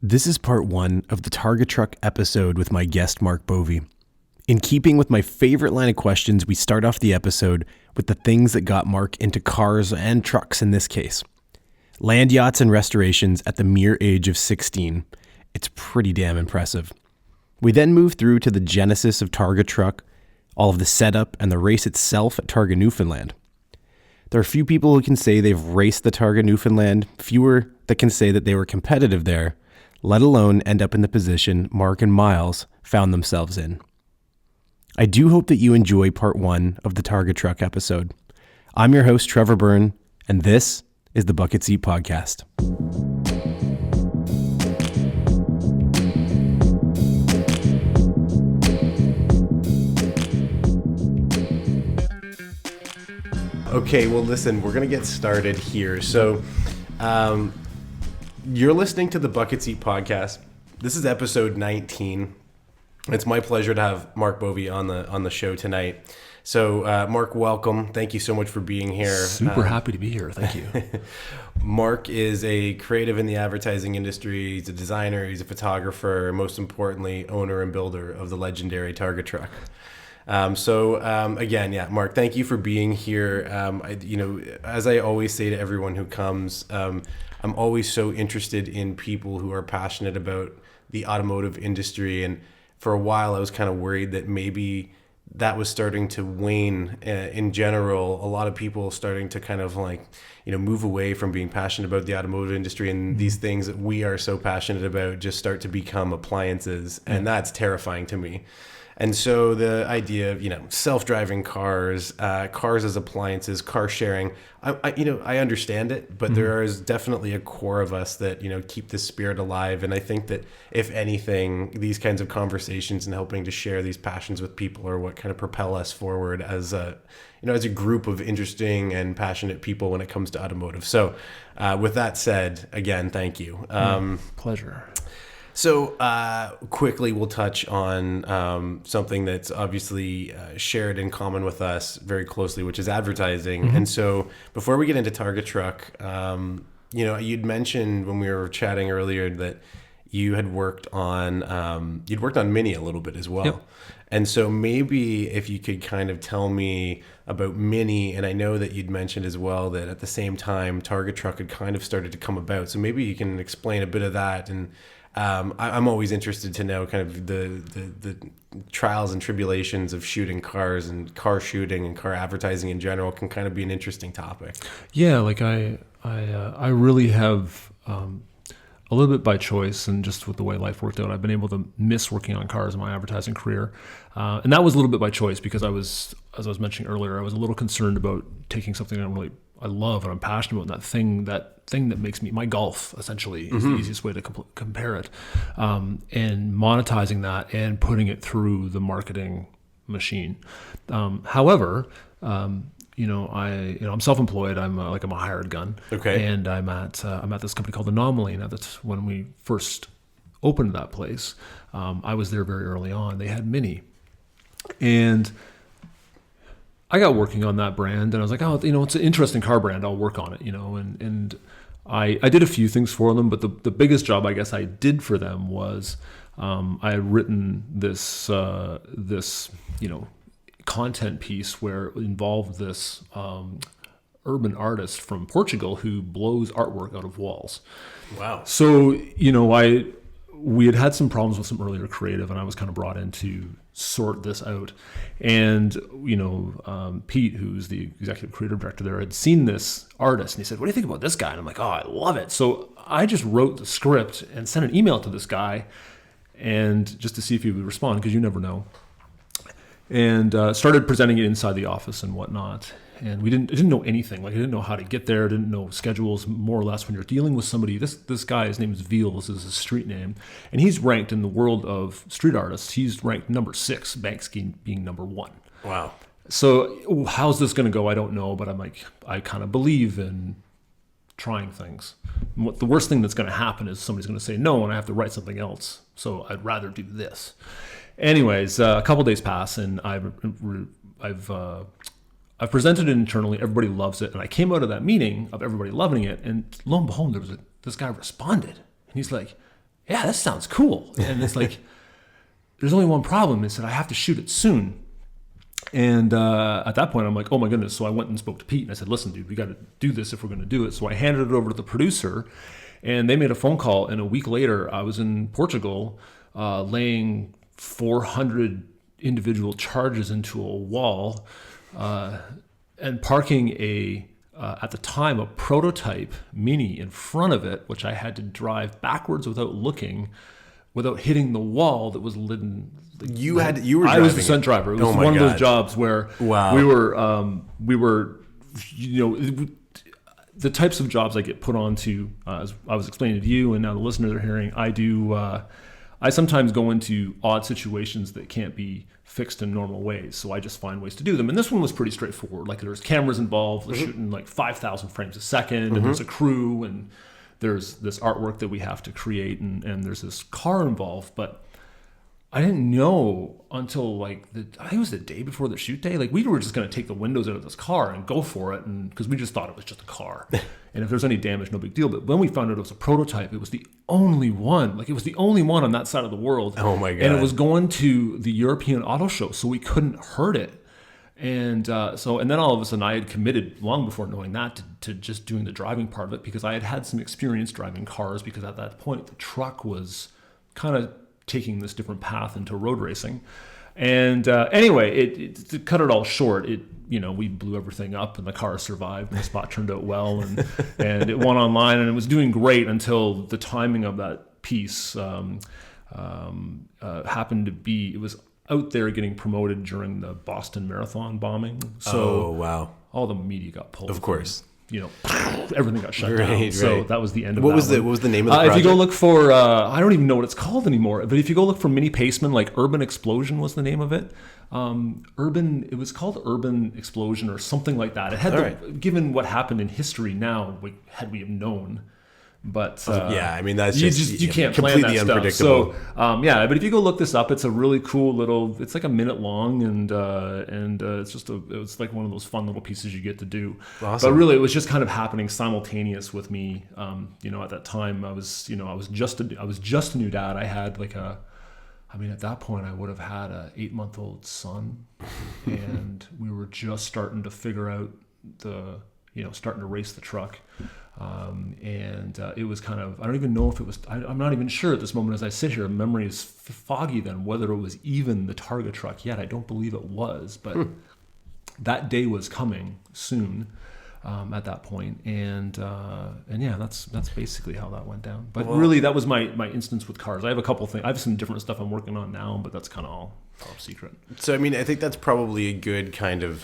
This is part one of the Targa Truck episode with my guest, Mark Bovey. In keeping with my favorite line of questions, we start off the episode with the things that got Mark into cars and trucks in this case. Land yachts and restorations at the mere age of 16. It's pretty damn impressive. We then move through to the genesis of Targa Truck, all of the setup and the race itself at Targa Newfoundland. There are few people who can say they've raced the Targa Newfoundland, fewer that can say that they were competitive there, let alone end up in the position Mark and Miles found themselves in. I do hope that you enjoy part one of the Targa Truck episode. I'm your host, Trevor Byrne, and this is the Bucket Seat Podcast. Okay, well, listen, we're going to get started here. So, you're listening to the Bucket Seat Podcast. This is episode 19. It's my pleasure to have Mark Bovey on the show tonight. So, Mark, welcome. Thank you so much for being here. Super happy to be here. Thank you. Mark is a creative in the advertising industry. He's a designer. He's a photographer. And most importantly, owner and builder of the legendary Targa Truck. Again, Mark, thank you for being here. As I always say to everyone who comes, I'm always so interested in people who are passionate about the automotive industry. And for a while, I was kind of worried that maybe that was starting to wane in general. A lot of people starting to kind of move away from being passionate about the automotive industry, and these things that we are so passionate about just start to become appliances. And that's terrifying to me. And so the idea of, self-driving cars, cars as appliances, car sharing, I understand it, but there is definitely a core of us that, keep this spirit alive. And I think that if anything, these kinds of conversations and helping to share these passions with people are what kind of propel us forward as a group of interesting and passionate people when it comes to automotive. So with that said, again, thank you. Pleasure. So quickly, we'll touch on something that's obviously shared in common with us very closely, which is advertising. And so before we get into Targa Truck, you'd mentioned when we were chatting earlier that you had worked on Mini a little bit as well. Yep. And so maybe if you could kind of tell me about Mini, and I know that you'd mentioned as well that at the same time Targa Truck had kind of started to come about. So maybe you can explain a bit of that. And I'm always interested to know kind of the trials and tribulations of shooting cars, and car shooting and car advertising in general can kind of be an interesting topic. Yeah, I really have a little bit by choice, and just with the way life worked out, I've been able to miss working on cars in my advertising career, and that was a little bit by choice because I was, as I was mentioning earlier, I was a little concerned about taking something I love and I'm passionate about, and that thing that makes me, my golf essentially is the easiest way to compare it, and monetizing that and putting it through the marketing machine. However, I'm self-employed. I'm a hired gun. Okay. And I'm at this company called Anomaly. Now that's when we first opened that place. I was there very early on. They had Mini, and I got working on that brand, and I was like, it's an interesting car brand. I'll work on it, and I did a few things for them, but the biggest job I guess I did for them was I had written this content piece where it involved this urban artist from Portugal who blows artwork out of walls. Wow. So, we had some problems with some earlier creative, and I was kind of brought in to sort this out. And, Pete, who's the executive creative director there, had seen this artist, and he said, "What do you think about this guy?" And I'm like, "Oh, I love it." So I just wrote the script and sent an email to this guy, and just to see if he would respond, because you never know. And started presenting it inside the office and whatnot. And I didn't know anything. I didn't know how to get there. Didn't know schedules, more or less. When you're dealing with somebody, this guy, his name is Veals, is his street name, and he's ranked in the world of street artists. He's ranked number 6, Banksy being number 1. Wow. So how's this going to go? I don't know, but I'm like, I kind of believe in trying things. The worst thing that's going to happen is somebody's going to say no, and I have to write something else. So I'd rather do this. Anyways, a couple days pass, and I've presented it internally. Everybody loves it, and I came out of that meeting of everybody loving it, and lo and behold, this guy responded, and he's like, yeah, that sounds cool. And it's like, there's only one problem, is that I have to shoot it soon. And at that point, I'm like, oh my goodness. So I went and spoke to Pete and I said, listen, dude, we got to do this if we're going to do it. So I handed it over to the producer and they made a phone call. And a week later, I was in Portugal laying 400 individual charges into a wall and parking at the time, a prototype Mini in front of it, which I had to drive backwards without looking, without hitting the wall that was lit. You were driving I was the stunt driver. It was one of those jobs where wow. we were, the types of jobs I get put onto, as I was explaining to you and now the listeners are hearing, I sometimes go into odd situations that can't be fixed in normal ways. So I just find ways to do them. And this one was pretty straightforward. Like there's cameras involved. They're shooting like 5,000 frames a second and there's a crew and there's this artwork that we have to create and there's this car involved. But I didn't know until I think it was the day before the shoot day. Like we were just going to take the windows out of this car and go for it, and because we just thought it was just a car, and if there's any damage, no big deal. But when we found out it was a prototype, it was the only one. Like it was the only one on that side of the world. Oh my god! And it was going to the European Auto Show, so we couldn't hurt it. And and then all of a sudden I had committed long before knowing that to just doing the driving part of it, because I had some experience driving cars, because at that point the truck was kind of taking this different path into road racing. And anyway, to cut it all short, we blew everything up and the car survived and the spot turned out well and it went online and it was doing great until the timing of that piece happened to be, it was out there getting promoted during the Boston Marathon bombing. So oh, wow. All the media got pulled. Of course. Everything got shut down. So that was the end of what that. What was the name of the project? If you go look for, I don't even know what it's called anymore, but if you go look for Mini Paceman, like Urban Explosion was the name of it. It was called Urban Explosion or something like that. It had given what happened in history now, had we have known. But yeah, I mean that's you can't plan that stuff. So but if you go look this up, it's a really cool little. It's like a minute long, and it's like one of those fun little pieces you get to do. Awesome. But really, it was just kind of happening simultaneous with me. At that time, I was just a new dad. I had at that point, I would have had a 8-month-old son, and we were just starting to figure out starting to race the truck. It was kind of, I don't even know if it was, I'm not even sure at this moment as I sit here, memory is foggy then, whether it was even the Targa Truck yet. I don't believe it was, but that day was coming soon at that point. And yeah, that's basically how that went down. But really, that was my instance with cars. I have a couple things, I have some different stuff I'm working on now, but that's kind of all top secret. So, I mean, I think that's probably a good kind of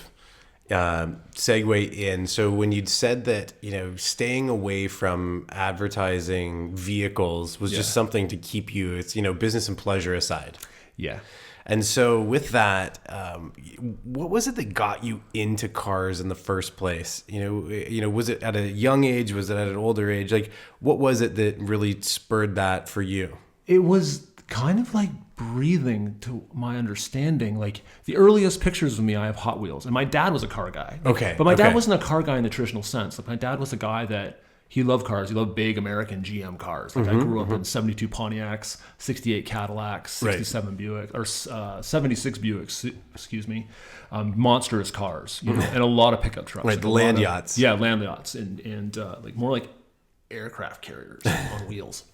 segue in. So when you'd said that, staying away from advertising vehicles was just something to keep you, it's, business and pleasure aside. Yeah. And so with that, what was it that got you into cars in the first place? Was it at a young age? Was it at an older age? Like, what was it that really spurred that for you? It was kind of like breathing, to my understanding. Like the earliest pictures of me, I have Hot Wheels, and my dad was a car guy. Okay. But my dad wasn't a car guy in the traditional sense. Like my dad was a guy that he loved cars. He loved big American GM cars. Like I grew up in 72 Pontiacs, 68 Cadillacs, 67 Buick, or 76 Buicks, excuse me, monstrous cars, and a lot of pickup trucks. Right, the land yachts. Yeah, land yachts, and like more like aircraft carriers on wheels.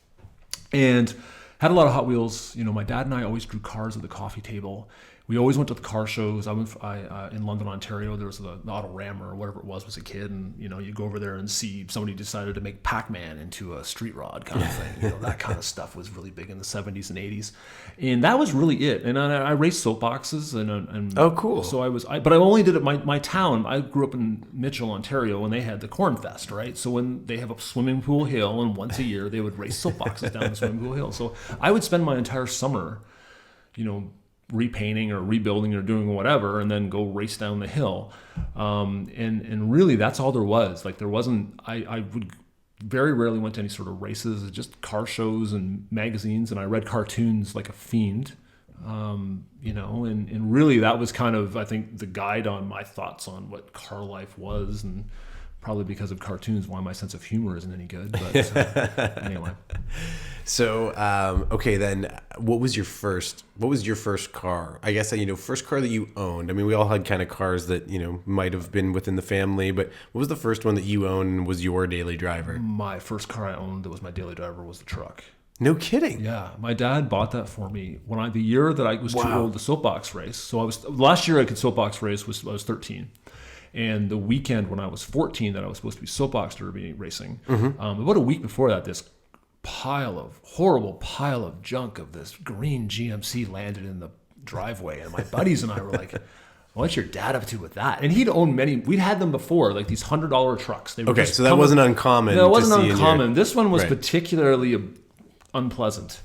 And had a lot of Hot Wheels. My dad and I always drew cars at the coffee table. We always went to the car shows. In London, Ontario, there was the Autorama or whatever it was a kid, and you go over there and see somebody decided to make Pac-Man into a street rod kind of thing. That kind of stuff was really big in the 70s and 80s, and that was really it. And I raced soapboxes and oh cool. So but I only did it my town. I grew up in Mitchell, Ontario, when they had the Corn Fest, right? So when they have a swimming pool hill, and once a year they would race soapboxes down the swimming pool hill. So I would spend my entire summer, repainting or rebuilding or doing whatever, and then go race down the hill. And really that's all there was. Like there wasn't, I would very rarely went to any sort of races, just car shows and magazines, and I read cartoons like a fiend. And really that was kind of, I think, the guide on my thoughts on what car life was and probably because of cartoons, why my sense of humor isn't any good. But anyway. So, okay, then what was your first car? I guess, first car that you owned. I mean, we all had kind of cars that, might have been within the family, but what was the first one that you owned and was your daily driver? My first car I owned that was my daily driver was the truck. No kidding. Yeah, my dad bought that for me the year that I was too old to soapbox race. So last year I could soapbox race I was 13. And the weekend when I was 14 that I was supposed to be soapbox derby racing, about a week before that, this horrible pile of junk of this green GMC landed in the driveway. And my buddies and I were like, what's your dad up to with that? And he'd owned we'd had them before, like these $100 trucks. They were so that wasn't uncommon. No, it wasn't uncommon. This one was particularly unpleasant.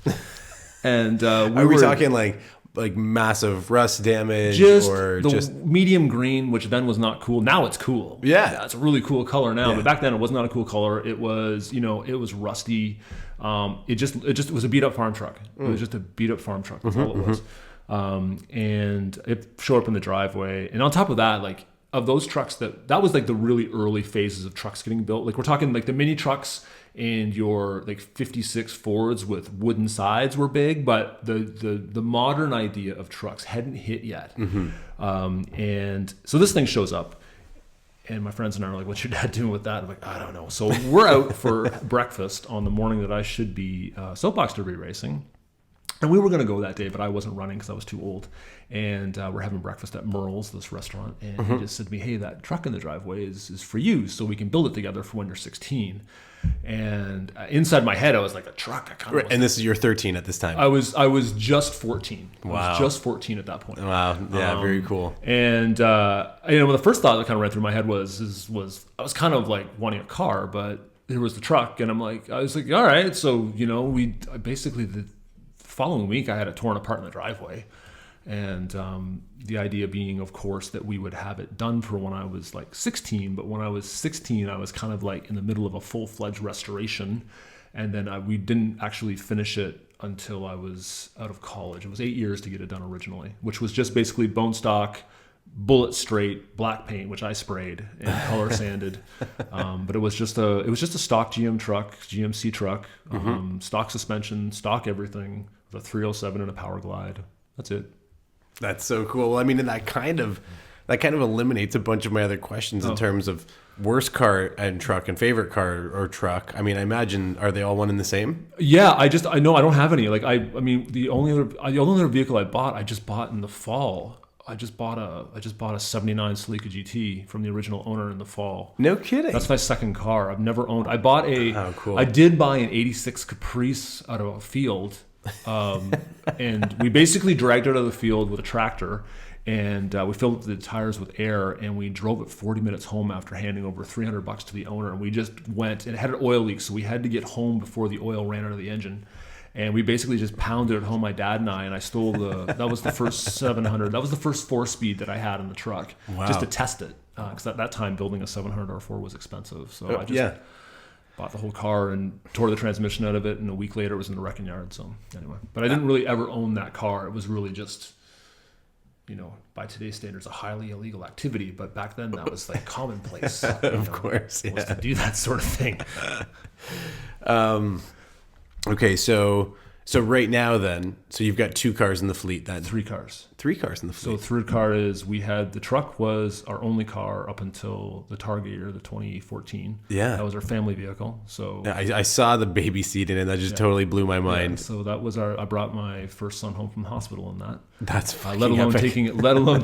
And are we talking like massive rust damage or just medium green, which then was not cool. Now it's cool. Yeah, it's a really cool color now. Yeah. But back then it was not a cool color. It was, it was rusty. It was a beat up farm truck. It was just a beat up farm truck. That's all it was. And it showed up in the driveway. And on top of that, like of those trucks, that was like the really early phases of trucks getting built. Like we're talking like the mini trucks and your like 56 Fords with wooden sides were big, but the modern idea of trucks hadn't hit yet. And so this thing shows up. And my friends and I are like, what's your dad doing with that? I'm like, I don't know. So we're out for breakfast on the morning that I should be soapbox derby racing. And we were going to go that day, but I wasn't running because I was too old. And we're having breakfast at Merle's, this restaurant. And he just said to me, hey, that truck in the driveway is for you, so we can build it together for when you're 16. And inside my head, I was like, a truck? And this is you're 13 at this time? I was just 14. Wow. I was just 14 at that point. Wow. Yeah, very cool. And, the first thought that kind of ran through my head was I was kind of like wanting a car, but there was the truck. And I was like, all right. So, the following week I had it torn apart in the driveway. And the idea being, of course, that we would have it done for when I was like 16. But when I was 16, I was kind of like in the middle of a full-fledged restoration. And then we didn't actually finish it until I was out of college. It was 8 years to get it done originally, which was just basically bone stock, bullet straight, black paint, which I sprayed and color sanded. But it was just a stock GMC truck, stock suspension, stock everything, with a 307 and a power glide. That's it. That's so cool. Well, I mean, and that kind of eliminates a bunch of my other questions in terms of worst car and truck and favorite car or truck. I mean, I imagine, are they all one and the same? Yeah, I know I don't have any. Like I mean, the only other vehicle I just bought in the fall. I just bought a 79 Celica GT from the original owner in the fall. No kidding. That's my second car. I've never owned. I bought cool. I did buy an 86 Caprice out of a field. And we basically dragged it out of the field with a tractor, and we filled up the tires with air, and we drove it 40 minutes home after handing over $300 to the owner. And we just went, and it had an oil leak, so we had to get home before the oil ran out of the engine. And we basically just pounded it home, my dad and I stole that was the first 700. That was the first 4-speed that I had in the truck, just to test it. Because at that time, building a 700 R4 was expensive. So I just bought the whole car and tore the transmission out of it. And a week later, it was in the wrecking yard. So anyway, but I didn't really ever own that car. It was really just, by today's standards, a highly illegal activity. But back then, that was like commonplace. Of course, was to do that sort of thing. Okay, so right now then, so you've got 2 cars in the fleet then? 3 cars. 3 cars in the fleet. So third car is, the truck was our only car up until the Targa year, the 2014. Yeah. That was our family vehicle. So yeah, I saw the baby seat in it, and that just totally blew my mind. Yeah, so that was I brought my first son home from the hospital in that. That's fucking let alone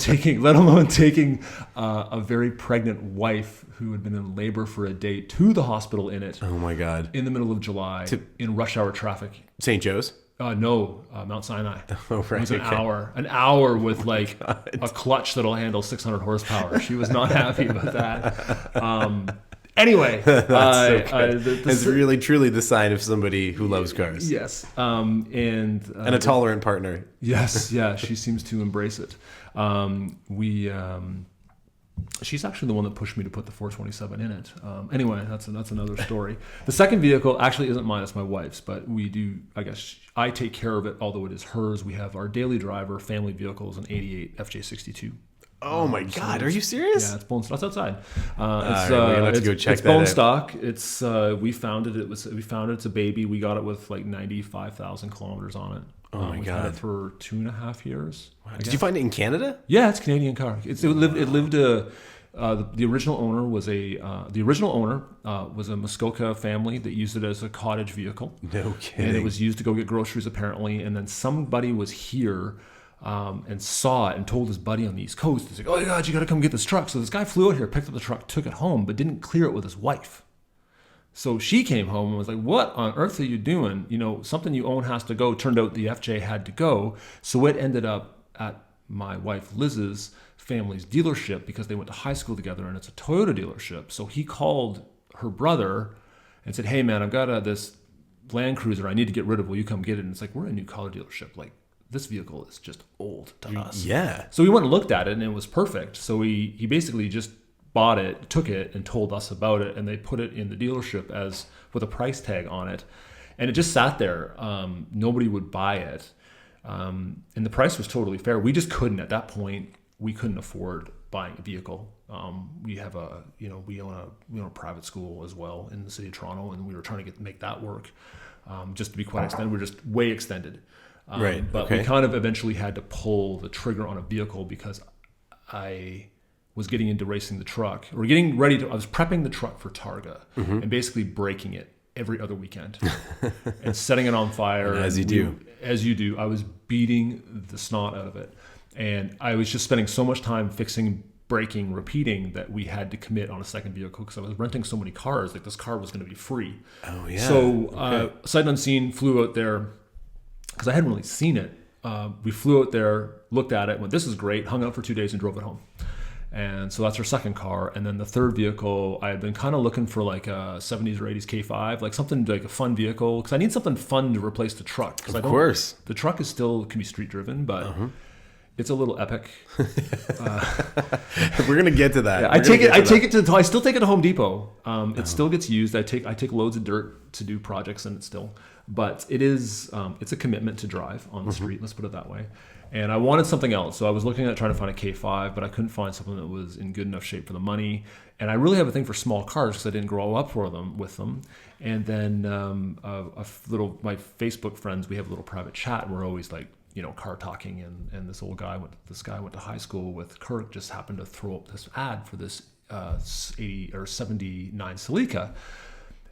taking a very pregnant wife who had been in labor for a day to the hospital in it. Oh my God. In the middle of July in rush hour traffic. St. Joe's? No, Mount Sinai. Oh, right. It was an hour with like a clutch that'll handle 600 horsepower. She was not happy about that. Anyway, it's really truly the sign of somebody who loves cars. Yes, and a tolerant partner. Yes, yeah, she seems to embrace it. She's actually the one that pushed me to put the 427 in it. Anyway, that's another story. The second vehicle actually isn't mine; it's my wife's. But we do. I guess I take care of it, although it is hers. We have our daily driver, family vehicle is an '88 FJ62. Oh my God, are you serious? Yeah, it's bone stock. It's outside. Right, we're gonna have to go check it's that bone out. stock. It's we found it. We found it. It's a baby. We got it with like 95,000 kilometers on it. Oh my we've God. had it for 2.5 years. Did you find it in Canada? Yeah, it's a Canadian car. It lived. The original owner was a Muskoka family that used it as a cottage vehicle. No kidding. And it was used to go get groceries apparently. And then somebody was here and saw it and told his buddy on the East Coast, he's like, oh my God, you got to come get this truck. So this guy flew out here, picked up the truck, took it home, but didn't clear it with his wife. So she came home and was like, what on earth are you doing? You know, something you own has to go. Turned out the FJ had to go. So it ended up at my wife Liz's family's dealership because they went to high school together, and it's a Toyota dealership. So he called her brother and said, hey man, I've got this Land Cruiser I need to get rid of. Will you come get it? And it's like, we're a new car dealership. Like, this vehicle is just old to us. Yeah. So we went and looked at it, and it was perfect. So he basically just bought it, took it, and told us about it, and they put it in the dealership as with a price tag on it, and it just sat there. Nobody would buy it, and the price was totally fair. We just couldn't at that point. We couldn't afford buying a vehicle. We have we own a private school as well in the city of Toronto, and we were trying to make that work. Just to be quite extended, we're just way extended. Right. But we kind of eventually had to pull the trigger on a vehicle because I was getting into racing the truck. I was prepping the truck for Targa and basically breaking it every other weekend and setting it on fire. And as you do. As you do. I was beating the snot out of it. And I was just spending so much time fixing, breaking, repeating that we had to commit on a second vehicle because I was renting so many cars. Like, this car was going to be free. Oh, yeah. So sight unseen, flew out there because I hadn't really seen it. We flew out there, looked at it, went, this is great, hung out for 2 days and drove it home. And so that's our second car. And then the third vehicle, I had been kind of looking for like a 70s or 80s K5, like something like a fun vehicle, because I need something fun to replace the truck. Of course. The truck can be street driven, but it's a little epic. We're gonna get to that. Yeah, I still take it to Home Depot. It still gets used. I take loads of dirt to do projects in it still, but it is it's a commitment to drive on the street. Let's put it that way. And I wanted something else, so I was looking at trying to find a K5, but I couldn't find something that was in good enough shape for the money. And I really have a thing for small cars because I didn't grow up with them. And then my Facebook friends, we have a little private chat, and we're always like, car talking, and this guy went to high school with Kirk, just happened to throw up this ad for this 80 or 79 Celica.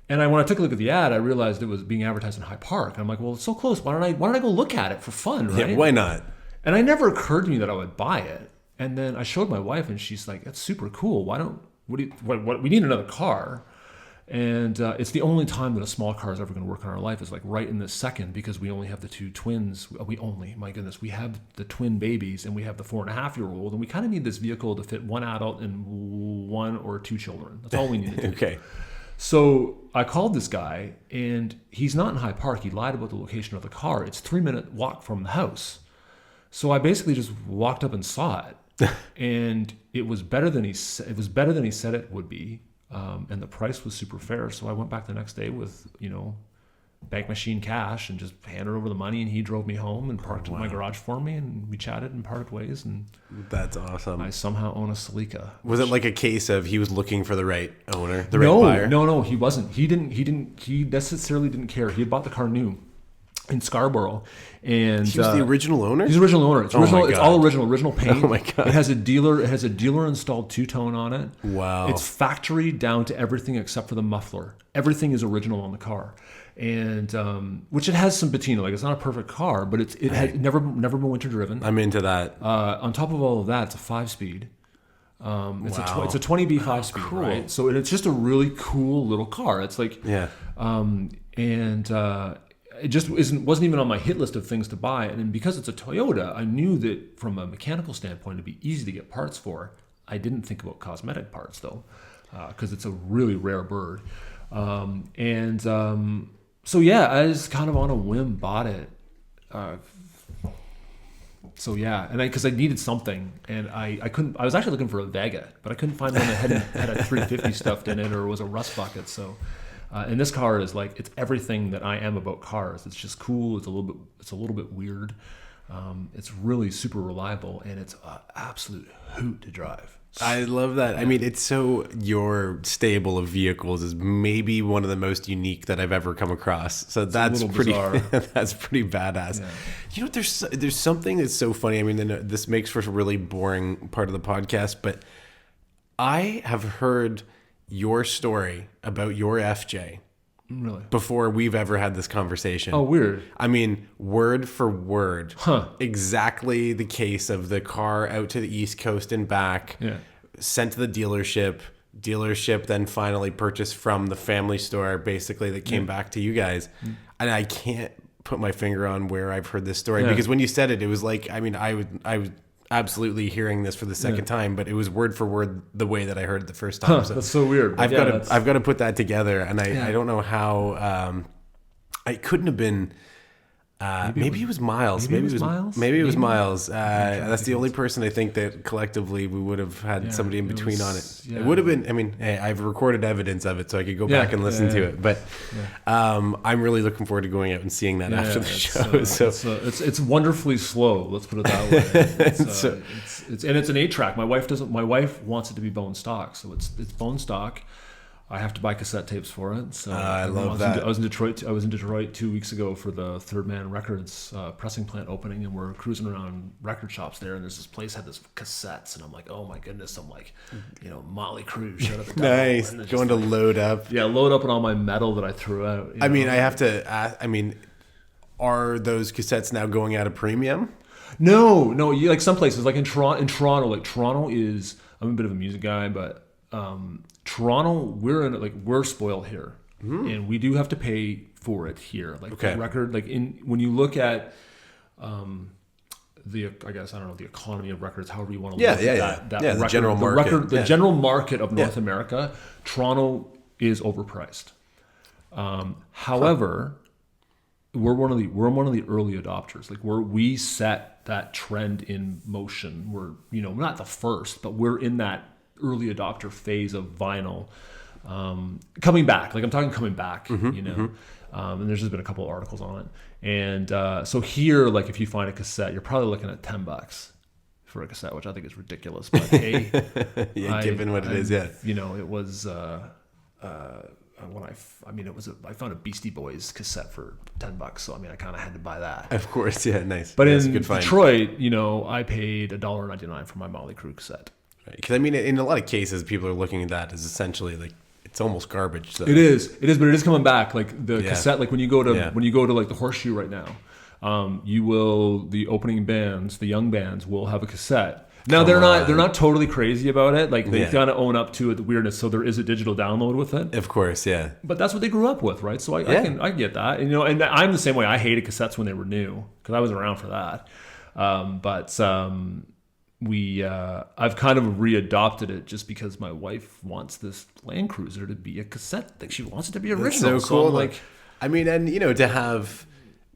And when I took a look at the ad, I realized it was being advertised in High Park. I'm like, well, it's so close. Why don't I go look at it for fun, right? Yeah, why not? And it never occurred to me that I would buy it. And then I showed my wife, and she's like, that's super cool. We need another car. And it's the only time that a small car is ever going to work in our life is like right in this second, because we only have the two twins. We have the twin babies, and we have the 4.5-year-old, and we kind of need this vehicle to fit one adult and 1 or 2 children. That's all we need to do. Okay. So I called this guy, and he's not in High Park. He lied about the location of the car. It's 3-minute walk from the house. So I basically just walked up and saw it, and it was better than he said it would be. And the price was super fair. So I went back the next day with, bank machine cash and just handed over the money, and he drove me home and parked in my garage for me, and we chatted and parted ways. And that's awesome. I somehow own a Celica. Was it like a case of he was looking for the right owner, right buyer? No, he wasn't. He necessarily didn't care. He had bought the car new in Scarborough, and he was the original owner. He's the original owner. It's original. It's all original paint. Oh my God! It has a dealer installed two-tone on it. Wow! It's factory down to everything except for the muffler. Everything is original on the car, and which it has some patina. Like, it's not a perfect car, but it had never been winter driven. I'm into that. On top of all of that, it's a 5-speed. It's a 20B 5-speed, cool. right? So it's just a really cool little car. It's like it just wasn't even on my hit list of things to buy. And because it's a Toyota, I knew that from a mechanical standpoint, it'd be easy to get parts for. I didn't think about cosmetic parts though, because it's a really rare bird. So yeah, I just kind of on a whim bought it. Because I needed something, and I couldn't. I was actually looking for a Vega, but I couldn't find one that had a 350 stuffed in it or was a rust bucket. So. And this car is like, it's everything that I am about cars. It's just cool. It's a little bit weird. It's really super reliable, and it's an absolute hoot to drive. I love that. I mean, it's so, your stable of vehicles is maybe one of the most unique that I've ever come across. So that's pretty that's pretty badass. Yeah. You know, there's something that's so funny. I mean, this makes for a really boring part of the podcast, but I have heard your story about your FJ. Really? Before we've ever had this conversation. Oh, weird. I mean, word for word. Exactly the case of the car out to the East Coast and back. Yeah. Sent to the dealership. Dealership then finally purchased from the family store, basically, that came back to you guys. And I can't put my finger on where I've heard this story. Because when you said it, it was like, I mean, I was absolutely hearing this for the second time, but it was word for word the way that I heard it the first time. So that's so weird. I've got to put that together, and I don't know how. I couldn't have been. Maybe it was Miles. Maybe it was Miles. Maybe it was Miles. That's the only person I think that collectively we would have had somebody in between on it. Yeah. It would have been. I mean, hey, I've recorded evidence of it, so I could go back and listen to it. But I'm really looking forward to going out and seeing that after the show. It's wonderfully slow. Let's put it that way. It's an 8-track. My wife wants it to be bone stock, so it's bone stock. I have to buy cassette tapes for it. So I love that. I was in Detroit 2 weeks ago for the Third Man Records pressing plant opening, and we're cruising around record shops there. And there's this place had this cassettes, and I'm like, oh my goodness! I'm like, Motley Crue, Shut Up the Devil. Nice, going to load up. Yeah, load up on all my metal that I threw out. I mean, I have to ask. I mean, are those cassettes now going at a premium? No. Like some places, like in Toronto. Like Toronto is. I'm a bit of a music guy, but. Toronto, we're spoiled here, and we do have to pay for it here. Like the record, like when you look at the economy of records, however you want to look at that record, the general market, the general market of North America, Toronto is overpriced. However, we're one of the early adopters. Like we set that trend in motion. We're not the first, but we're in that early adopter phase of vinyl coming back. Like I'm talking coming back, and there's just been a couple of articles on it. And so here, like if you find a cassette, you're probably looking at $10 for a cassette, which I think is ridiculous. But hey, given what it is, it was I found a Beastie Boys cassette for $10, so I mean I kind of had to buy that. Of course, nice. But in Detroit, I paid $1.99 for my Motley Crue cassette. Because I mean, in a lot of cases, people are looking at that as essentially like it's almost garbage. So. It is, but it is coming back. Like the cassette, like when you go to like the Horseshoe right now, the opening bands, the young bands will have a cassette. Now they're not totally crazy about it. Like they kind of own up to it, the weirdness. So there is a digital download with it. Of course, yeah. But that's what they grew up with, right? So I can get that. And I'm the same way. I hated cassettes when they were new because I was around for that. I've kind of readopted it just because my wife wants this Land Cruiser to be a cassette. Like she wants it to be original. That's so cool. Like, I mean, and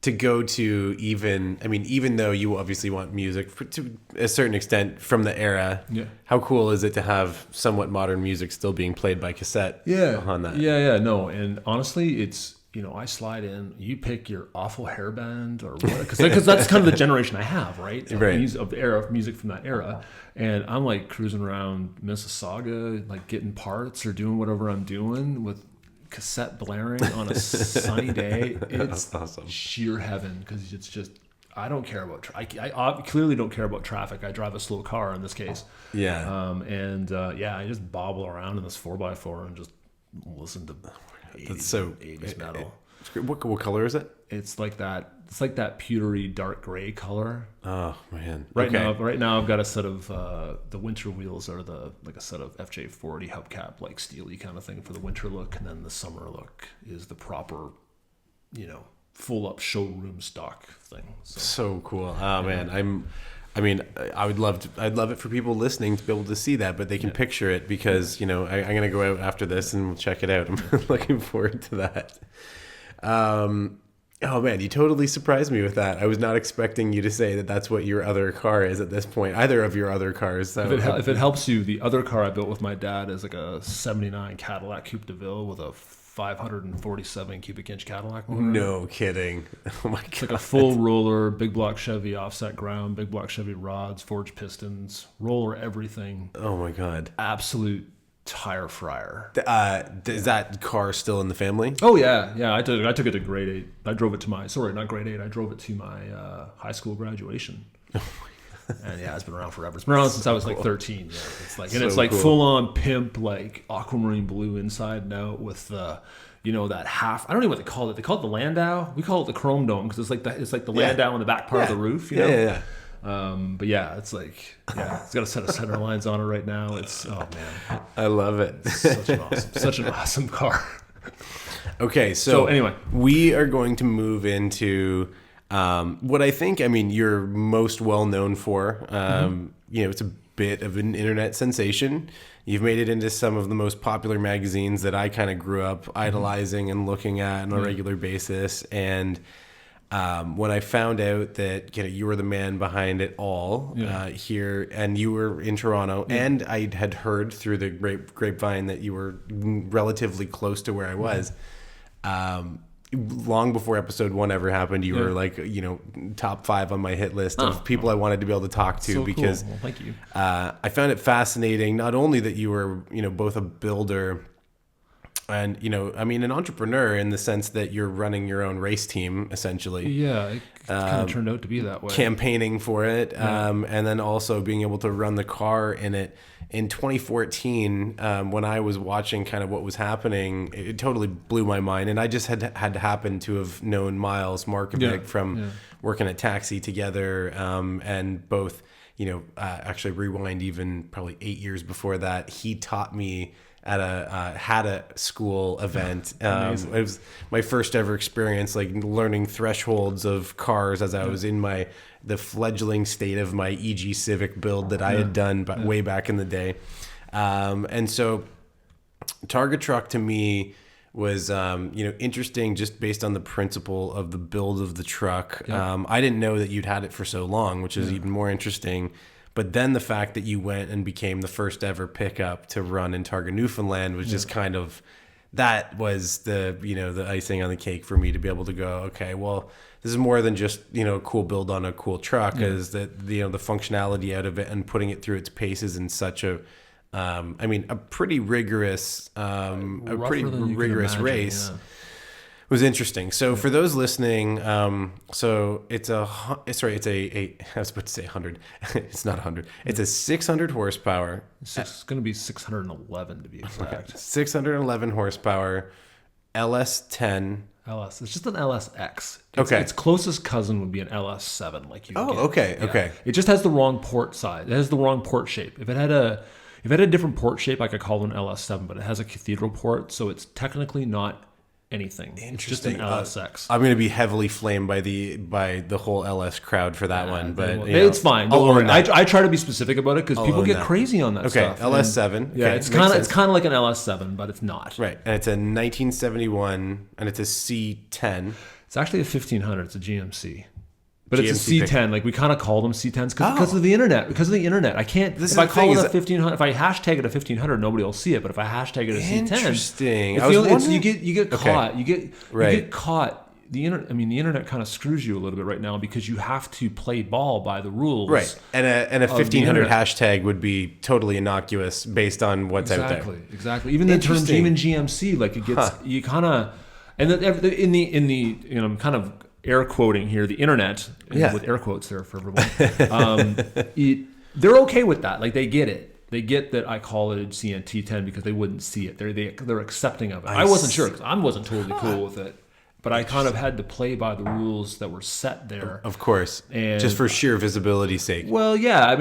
to go to even though you obviously want music to a certain extent from the era. Yeah. How cool is it to have somewhat modern music still being played by cassette? Yeah. On that. Yeah. No, and honestly, it's. I slide in, you pick your awful hairband or what, because that's kind of the generation I have, right? Of the era of music from that era. And I'm like cruising around Mississauga, like getting parts or doing whatever I'm doing with cassette blaring on a sunny day. It's awesome. Sheer heaven because it's just, I don't care about, I clearly don't care about traffic. I drive a slow car in this case. Yeah. I just bobble around in this 4x4 and just listen to 80s metal. What color is it? It's like that pewtery dark gray color. Oh man! Right now I've got a set of the winter wheels are a set of FJ40 hubcap like steely kind of thing for the winter look, and then the summer look is the proper, full up showroom stock thing. So cool! Oh man, I'd love it for people listening to be able to see that, but they can picture it because, I'm going to go out after this and we'll check it out. I'm looking forward to that. Oh man, you totally surprised me with that. I was not expecting you to say that that's what your other car is at this point, either of your other cars. So. If it helps you, the other car I built with my dad is like a 79 Cadillac Coupe de Ville with a 547 cubic inch Cadillac motor. No kidding. Oh my It's like god. a full roller, big block Chevy offset ground, big block Chevy rods, forged pistons, roller everything. Oh my god. Absolute tire fryer. Is that car still in the family? Oh yeah, yeah. I took it to grade 8. I drove it to my not grade 8. I drove it to my high school graduation. And yeah, it's been around forever. It's been around since I was like 13. Yeah, it's like, and it's like full on pimp, like aquamarine blue inside and out with the, that half. I don't know what they call it. They call it the Landau. We call it the Chrome Dome because it's like the Landau on the back part of the roof. You know? Yeah. But yeah, it's like, it's got a set of center lines on it right now. It's, oh man, I love it. such an awesome car. Okay, so anyway, we are going to move into what I think, you're most well known for. It's a bit of an internet sensation. You've made it into some of the most popular magazines that I kind of grew up idolizing and looking at on a regular basis. And when I found out that you were the man behind it all here, and you were in Toronto, and I had heard through the grapevine that you were relatively close to where I was. Long before episode 1 ever happened, you were like, top 5 on my hit list of people I wanted to be able to talk to because cool. Well, thank you. I found it fascinating, not only that you were, both a builder and, an entrepreneur in the sense that you're running your own race team, essentially. Yeah, it kind of turned out to be that way. Campaigning for it, and then also being able to run the car in it. In 2014, when I was watching kind of what was happening, it totally blew my mind. And I just had happened to have known Miles Mark from working at Taxi together, and both, actually rewind even probably 8 years before that, he taught me at a HADA school event. It was my first ever experience, like learning thresholds of cars as I was in the fledgling state of my EG Civic build that I had done way back in the day. And so Targa Truck to me was, interesting just based on the principle of the build of the truck. I didn't know that you'd had it for so long, which is even more interesting. But then the fact that you went and became the first ever pickup to run in Targa Newfoundland was just kind of, that was the, the icing on the cake for me to be able to go, okay, well, this is more than just, a cool build on a cool truck, is that, the functionality out of it and putting it through its paces in such a, a pretty rigorous, race. Yeah. Was interesting. So for those listening, so it's I was about to say 100. It's not 100. It's a 600 horsepower. It's going to be 611 to be exact. 611 horsepower, LS10. LS. It's just an LSX. Its closest cousin would be an LS7, like you. Oh, get. okay, Yeah. okay. It just has the wrong port size. It has the wrong port shape. If it had a different port shape, I could call it an LS7, but it has a cathedral port, so it's technically not anything. It's just an LSX. I'm going to be heavily flamed by the whole LS crowd for that one, but it's fine. Don't worry. I try to be specific about it because people get crazy on that stuff. LS7. Yeah, it's kind of like an LS7, but it's not. Right, and it's a 1971, and it's a C10. It's actually a 1500. It's a GMC. But it's a GMC C10. Like we kind of call them C10s because of the internet. Because of the internet, I can't. If I call it a 1500, if I hashtag it a 1500, nobody will see it. But if I hashtag it a C10, interesting. You get caught. You get caught. The internet kind of screws you a little bit right now because you have to play ball by the rules. Right, and a 1500 hashtag would be totally innocuous based on what's out there. Exactly. Even the terms, even GMC, like it gets you kind of, and in the kind of air quoting here, the internet, with air quotes there for everyone. They're okay with that. Like they get it. They get that I call it a CNT10 because they wouldn't see it. They're accepting of it. I wasn't sure because I wasn't totally cool with it. But I kind of had to play by the rules that were set there. Of course. And just for sheer visibility's sake. Well, yeah.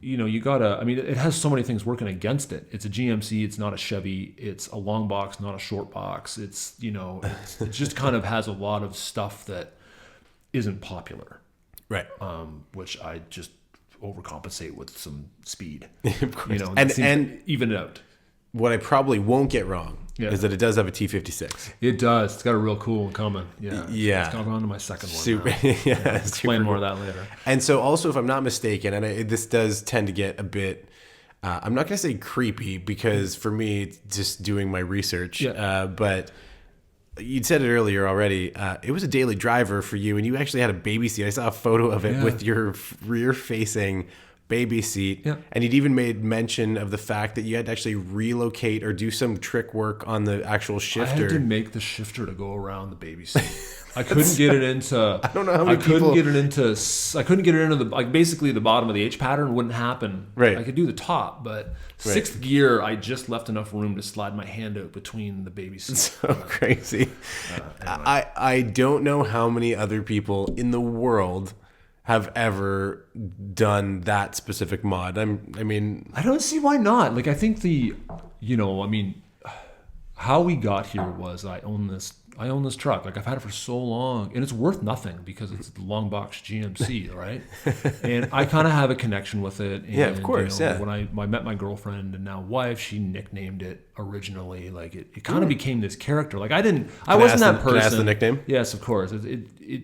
You gotta, it has so many things working against it. It's a GMC, it's not a Chevy, it's a long box, not a short box. It just kind of has a lot of stuff that isn't popular. Right. Which I just overcompensate with some speed. Of course. And even it out. What I probably won't get wrong is that it does have a T56. It does. It's got a real cool one coming. Yeah. Yeah. It's gone on to my second one. Super. Explain more of that later. And so also, if I'm not mistaken, and this does tend to get a bit I'm not going to say creepy because for me, it's just doing my research. Yeah. But you'd said it earlier already. It was a daily driver for you, and you actually had a baby seat. I saw a photo of it with your rear-facing baby seat. Yeah. And you'd even made mention of the fact that you had to actually relocate or do some trick work on the actual shifter. I had to make the shifter to go around the baby seat. I couldn't get it into. I don't know how many I couldn't people. get it into. I couldn't get it into the like basically the bottom of the H pattern wouldn't happen. Right. I could do the top, but sixth gear, I just left enough room to slide my hand out between the baby seats. So crazy. Anyway. I don't know how many other people in the world have ever done that specific mod. I mean, I don't see why not. Like I think how we got here was I own this truck. Like I've had it for so long, and it's worth nothing because it's the long box GMC, right? And I kind of have a connection with it. And, yeah, of course. When I met my girlfriend and now wife, she nicknamed it originally. Like it kind of became this character. Like I wasn't that person. Can I ask the nickname? Yes, of course.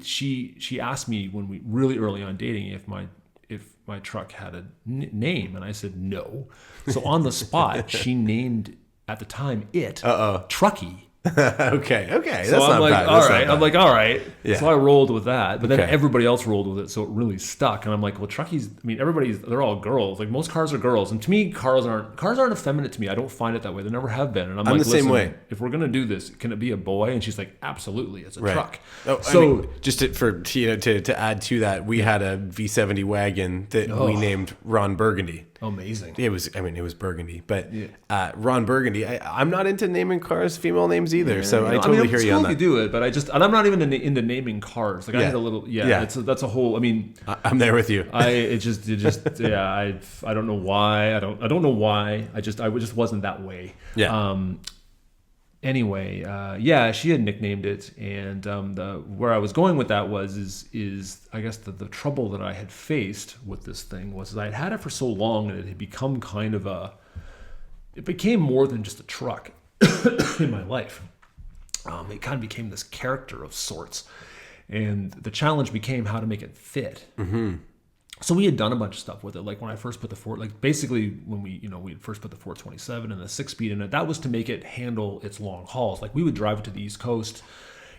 She asked me when we really early on dating if my truck had a name, and I said no. So on the spot, she named at the time it Trucky. Okay. So That's I'm not like, bad. all right. I'm like, all right. Yeah. So I rolled with that, but then Okay. everybody else rolled with it, so it really stuck. And I'm like, well, Truckies. I mean, they're all girls. Like most cars are girls, and to me, cars aren't effeminate to me. I don't find it that way. They never have been. And I'm like, the same way. If we're gonna do this, can it be a boy? And she's like, absolutely, it's a truck. Oh, So I mean, just to add to that, we had a V70 wagon that we named Ron Burgundy. amazing. It was burgundy, but Ron Burgundy. I'm not into naming cars female names either, so I totally hear you on that. You do it, but and I'm not even into naming cars. Like I had a little, that's a whole. I mean, I'm there with you. I don't know why. I don't know why. I just wasn't that way. Yeah. Anyway, she had nicknamed it, and where I was going with that is I guess the trouble that I had faced with this thing was I had had it for so long, and it had become it became more than just a truck in my life. It kind of became this character of sorts, and the challenge became how to make it fit. Mm-hmm. So we had done a bunch of stuff with it. Like when I first put basically when we first put the 427 and the 6-speed in it, that was to make it handle its long hauls. Like we would drive it to the East Coast,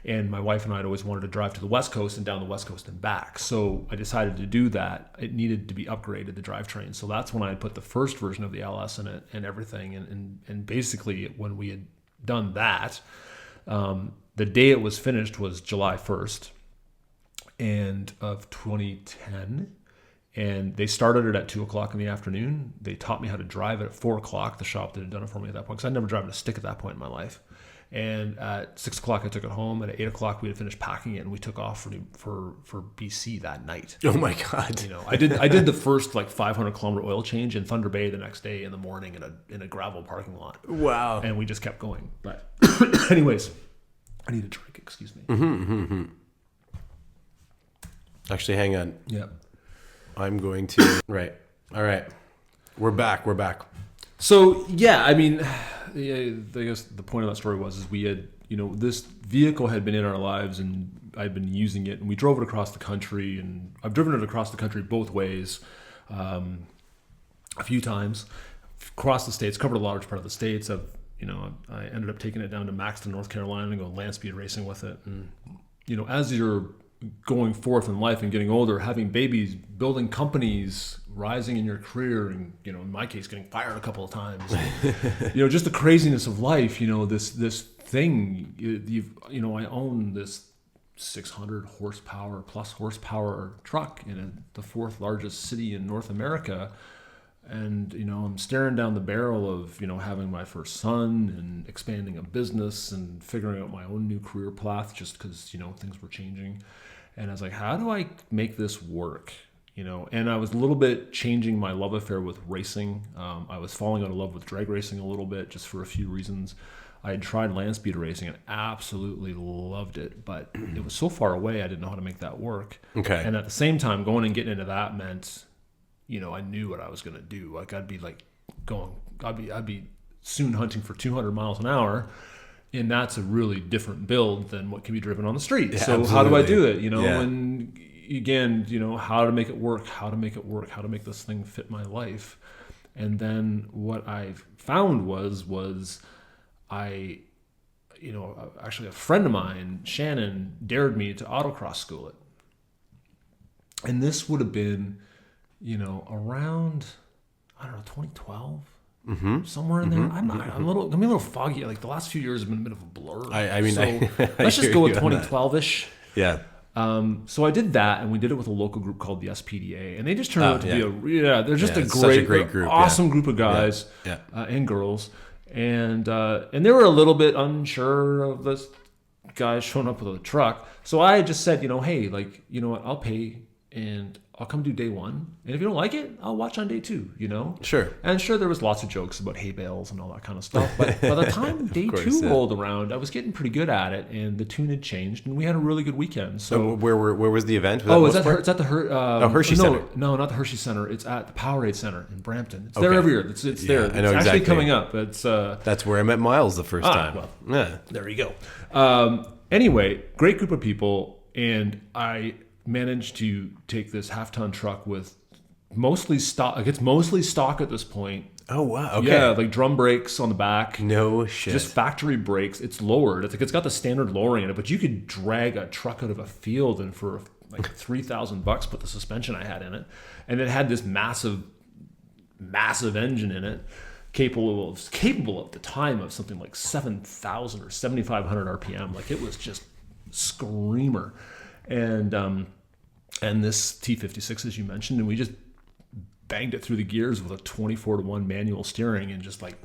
and my wife and I had always wanted to drive to the West Coast and down the West Coast and back. So I decided to do that. It needed to be upgraded, the drivetrain. So that's when I put the first version of the LS in it and everything. And basically when we had done that, the day it was finished was July 1st and of 2010. And they started it at 2:00 in the afternoon. They taught me how to drive it at 4:00. The shop that had done it for me at that point, because I'd never driven a stick at that point in my life. And at 6:00, I took it home. And at 8:00, we had finished packing it, and we took off for BC that night. Oh my God! I did the first 500-kilometer oil change in Thunder Bay the next day in the morning in a gravel parking lot. Wow! And we just kept going. But anyways, I need a drink. Excuse me. Mm-hmm. Actually, hang on. Yeah. I'm going to... Right. All right. We're back. So, yeah, I mean, I guess the point of that story was we had, this vehicle had been in our lives and I'd been using it, and we drove it across the country, and I've driven it across the country both ways a few times, across the states, covered a large part of the states. I ended up taking it down to Maxton, North Carolina, and going land speed racing with it. And, as you're going forth in life and getting older, having babies, building companies, rising in your career, and in my case, getting fired a couple of times. Just the craziness of life. This thing. I own this 600 horsepower truck in the fourth largest city in North America. And, I'm staring down the barrel of, having my first son and expanding a business and figuring out my own new career path just because, things were changing. And I was like, how do I make this work? And I was a little bit changing my love affair with racing. I was falling out of love with drag racing a little bit just for a few reasons. I had tried land speed racing and absolutely loved it, but it was so far away, I didn't know how to make that work. Okay. And at the same time, going and getting into that meant... I knew what I was going to do. Like I'd be soon hunting for 200 miles an hour, and that's a really different build than what can be driven on the street. Yeah, so absolutely. How do I do it? Yeah. And again, how to make it work, how to make this thing fit my life. And then what I found was I, actually a friend of mine, Shannon, dared me to autocross school it. And this would have been, around, I don't know, 2012, somewhere in there. I'm a little foggy. Like the last few years have been a bit of a blur. Let's just go with 2012-ish. Yeah. So I did that, and we did it with a local group called the SPDA, and they just turned out to be they're just such a great group, awesome group of guys and girls, and they were a little bit unsure of this guy showing up with a truck. So I just said, hey, like, you know what, I'll pay and I'll come do day one, and if you don't like it, I'll watch on day two. Sure. And sure, there was lots of jokes about hay bales and all that kind of stuff. But by the time day two rolled around, I was getting pretty good at it, and the tune had changed, and we had a really good weekend. So where was the event? It's at the Hershey Center. No, not the Hershey Center. It's at the Powerade Center in Brampton. It's there every year. It's there. It's I know actually exactly. coming up. It's that's where I met Miles the first time. Well, yeah. There you go. Anyway, great group of people, and I managed to take this half-ton truck with mostly stock. Like, it's mostly stock at this point. Oh wow! Okay. Yeah, like drum brakes on the back. No shit. Just factory brakes. It's lowered. It's got the standard lowering in it, but you could drag a truck out of a field and for like $3,000 put the suspension I had in it, and it had this massive engine in it, capable at the time of something like 7,000 or 7,500 RPM. Like, it was just screamer. And this T56, as you mentioned, and we just banged it through the gears with a 24-to-1 manual steering, and just like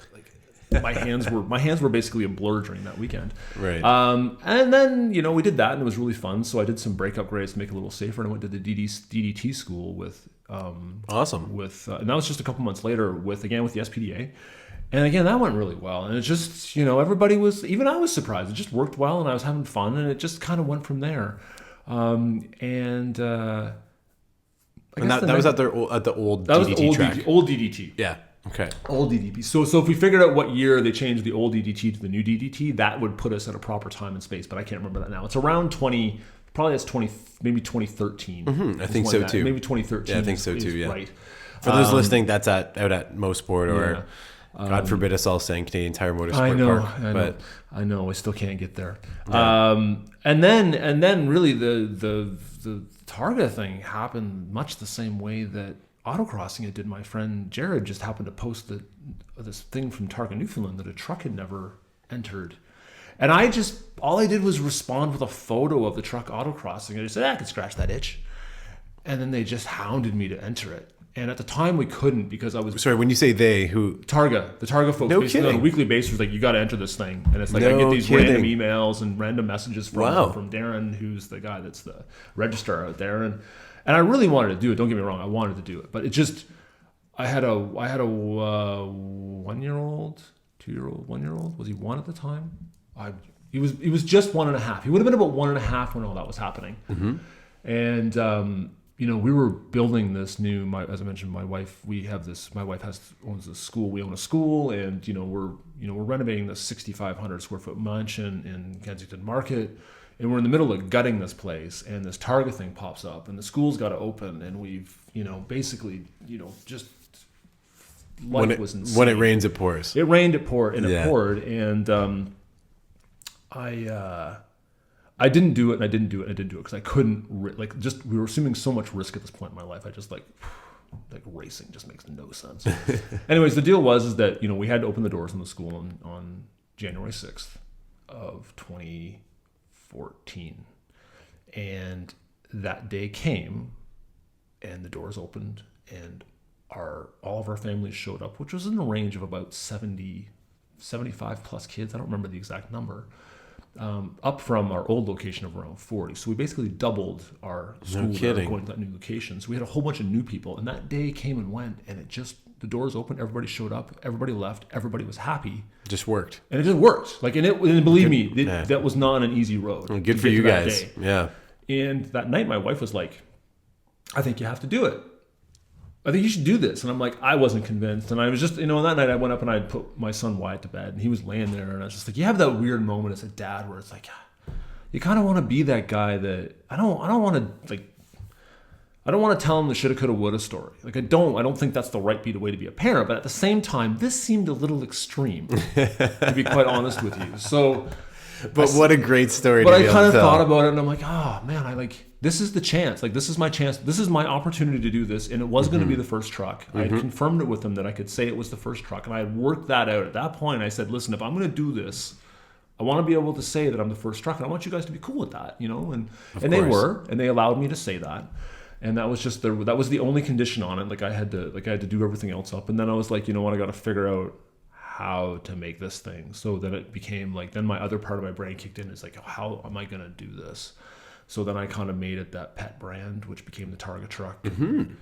my hands were basically a blur during that weekend. Right. And then we did that, and it was really fun. So I did some brake upgrades to make it a little safer, and I went to the DDT school with awesome. And that was just a couple months later with the SPDA. And again, that went really well. And it just, everybody was, even I was surprised. It just worked well, and I was having fun, and it just kind of went from there. And that was at the old DDT track. Old DDT. Yeah. Okay. Old DDT. So if we figured out what year they changed the old DDT to the new DDT, that would put us at a proper time and space. But I can't remember that now. It's around 20. Probably that's 20. Maybe 2013. Mm-hmm. I think so too. Maybe 2013. Yeah, I think so too. Yeah. Right. For those listening, that's out at Mosport or. God forbid us all saying Canadian Tire Motorsport Park. I know. I still can't get there. Yeah. And then really the Targa thing happened much the same way that autocrossing it did. My friend Jared just happened to post this thing from Targa Newfoundland that a truck had never entered. And all I did was respond with a photo of the truck autocrossing. I just said, I could scratch that itch. And then they just hounded me to enter it. And at the time we couldn't, because I was... Sorry, when you say they, who? The Targa folks. No basically kidding. On a weekly basis, like, you got to enter this thing. And it's like, I get these random emails and random messages from Darren, who's the guy that's the registrar out there. And I really wanted to do it. Don't get me wrong. I wanted to do it. But it just... I had a 1-year-old, 2-year-old, 1-year-old. Was he 1 at the time? He was just 1.5. He would have been about 1.5 when all that was happening. Mm-hmm. And... we were building this new. As I mentioned, my wife. My wife owns a school. We own a school, and we're renovating this 6,500 square foot mansion in Kensington Market, and we're in the middle of gutting this place. And this Targa thing pops up, and the school's got to open, and we've basically just life was insane. When it rains, it pours. It rained, it poured, and it poured, and I didn't do it, and I didn't do it because I couldn't, we were assuming so much risk at this point in my life. I just like racing just makes no sense. Anyways, the deal was that, we had to open the doors in the school on January 6th of 2014. And that day came, and the doors opened, and all of our families showed up, which was in the range of about 70, 75 plus kids. I don't remember the exact number. Up from our old location of around 40. So we basically doubled our school going to that new location. So we had a whole bunch of new people. And that day came and went, and the doors opened, everybody showed up, everybody left, everybody was happy. Just worked. And it just worked. And believe me, that was not an easy road. Well, good for you guys. Day. Yeah. And that night, my wife was like, I think you have to do it. I think you should do this. And I'm like, I wasn't convinced. And I was just, that night I went up and I put my son Wyatt to bed, and he was laying there, and I was just like, you have that weird moment as a dad where it's like, you kind of want to be that guy that I don't want to I don't want to tell them the shoulda, coulda, woulda story. Like I don't think that's the right way to be a parent. But at the same time, this seemed a little extreme, to be quite honest with you. So, but what a great story. But to I be kind able of to tell. thought about it, and I'm like, oh man, this is the chance. Like this is my chance. This is my opportunity to do this, and it was going to be the first truck. I had confirmed it with them that I could say it was the first truck, and I had worked that out. At that point, I said, listen, if I'm going to do this, I want to be able to say that I'm the first truck, and I want you guys to be cool with that, you know. And they were, and they allowed me to say that. And that was just that was the only condition on it. Like I had to do everything else up. And then I was like, you know what, I got to figure out how to make this thing. So then it became like, then my other part of my brain kicked in. It's like, oh, how am I going to do this? So then I kind of made it that pet brand, which became the Targa Truck. Mm-hmm.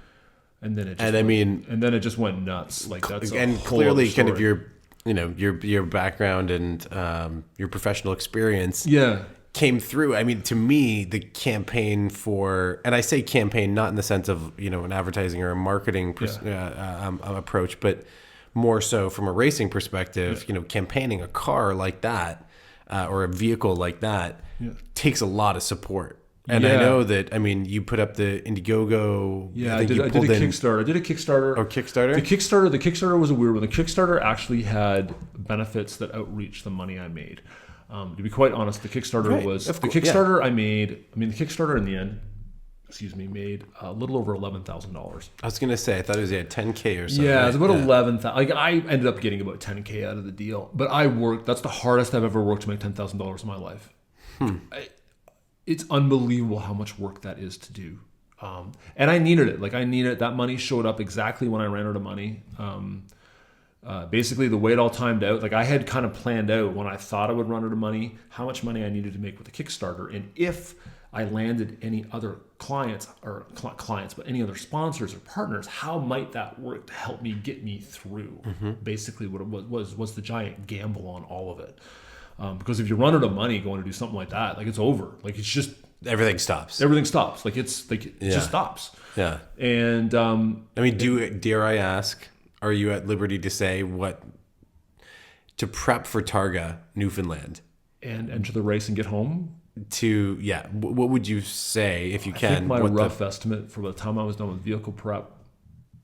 And then it just went nuts. Like that's and clearly kind of your background and your professional experience. Yeah. Came through. I mean, to me, the campaign and I say campaign not in the sense of, you know, an advertising or a marketing approach, but more so from a racing perspective, you know, campaigning a car like that or a vehicle like that takes a lot of support. And I know that, I mean, you put up the Indiegogo. Yeah, I did a Kickstarter. I did a Kickstarter. Oh, Kickstarter? The Kickstarter was a weird one. The Kickstarter actually had benefits that outreached the money I made. To be quite honest, the Kickstarter I made. I mean, the Kickstarter in the end, made a little over $11,000. I was gonna say, I thought it was 10K or something. Yeah, it was about 11,000. Like I ended up getting about 10K out of the deal, but I worked. That's the hardest I've ever worked to make $10,000 in my life. It's unbelievable how much work that is to do, and I needed it. Like I needed it. That money showed up exactly when I ran out of money. Basically, the way it all timed out, like I had kind of planned out when I thought I would run out of money, how much money I needed to make with the Kickstarter, and if I landed any other clients, but any other sponsors or partners, how might that work to help me get me through? Basically, what it was the giant gamble on all of it. Because if you run out of money going to do something like that, like it's over. Like it's just everything stops. Like it's like it just stops. Yeah. And I mean, dare I ask? Are you at liberty to say what to prep for Targa Newfoundland and enter the race and get home? What would you say if you can? I think my rough estimate for the time I was done with vehicle prep,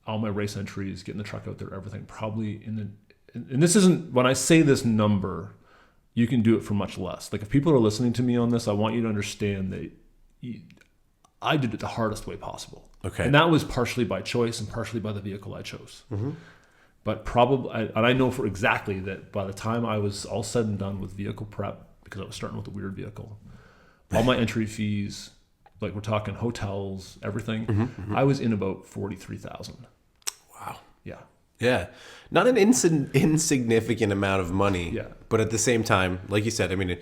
all my race entries, getting the truck out there, everything, probably and this isn't, when I say this number, you can do it for much less. Like if people are listening to me on this, I want you to understand that I did it the hardest way possible. Okay. And that was partially by choice and partially by the vehicle I chose. But probably, and I know for exactly that by the time I was all said and done with vehicle prep, because I was starting with a weird vehicle, all my entry fees, like we're talking hotels, everything, I was in about $43,000. Wow. Yeah. Yeah. Not an insignificant amount of money. Yeah. But at the same time, like you said, I mean,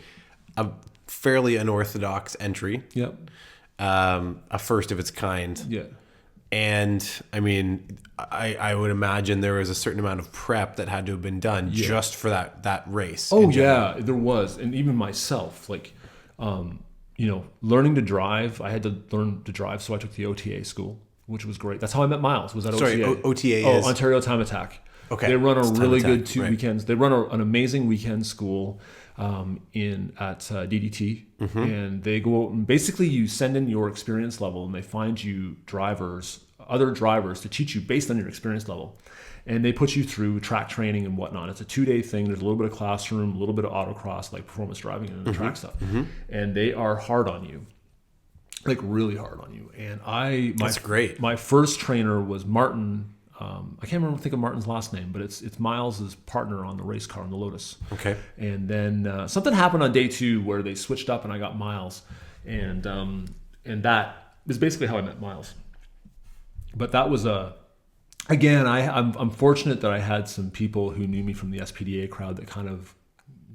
a fairly unorthodox entry. Yep. A first of its kind. Yeah. And I mean, I would imagine there was a certain amount of prep that had to have been done just for that race. Oh yeah, there was. And even myself, like, learning to drive, I had to learn to drive. So I took the OTA school, which was great. That's how I met Miles, was at OTA. Sorry, OTA is? Ontario Time Attack. Okay. They run a really good 2 right. weekends. They run an amazing weekend school at DDT, and they go out and basically you send in your experience level, and they find you other drivers to teach you based on your experience level, and they put you through track training and whatnot. It's a 2-day thing. There's a little bit of classroom, a little bit of autocross, like performance driving and the track stuff, and they are hard on you. Like really hard on you. And that's great. My first trainer was Martin. I can't think of Martin's last name, but it's Miles' partner on the race car on the Lotus. Okay. And then something happened on day 2 where they switched up and I got Miles, and that is basically how I met Miles. But that was I'm fortunate that I had some people who knew me from the SPDA crowd that kind of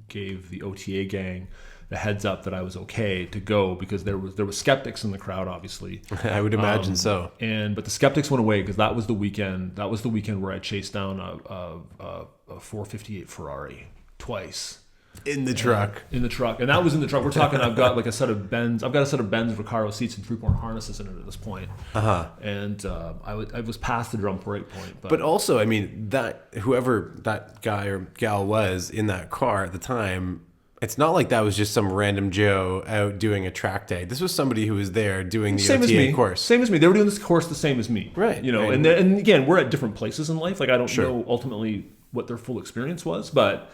gave the OTA gang the heads up that I was okay to go, because there was skeptics in the crowd, obviously. I would imagine so. But the skeptics went away because that was the weekend. That was the weekend where I chased down a 458 Ferrari twice. In the truck. And that was in the truck. We're talking, I've got a set of Benz Recaro seats and 3-point harnesses in it at this point. And I was past the drum break point. But also, I mean, that whoever that guy or gal was in that car at the time, It's not like that was just some random Joe out doing a track day. This was somebody who was there doing the Same as OTA me. course. Same as me. They were doing this course the same as me. Right. You know, And- and again, we're at different places in life. Like I don't know ultimately what their full experience was, but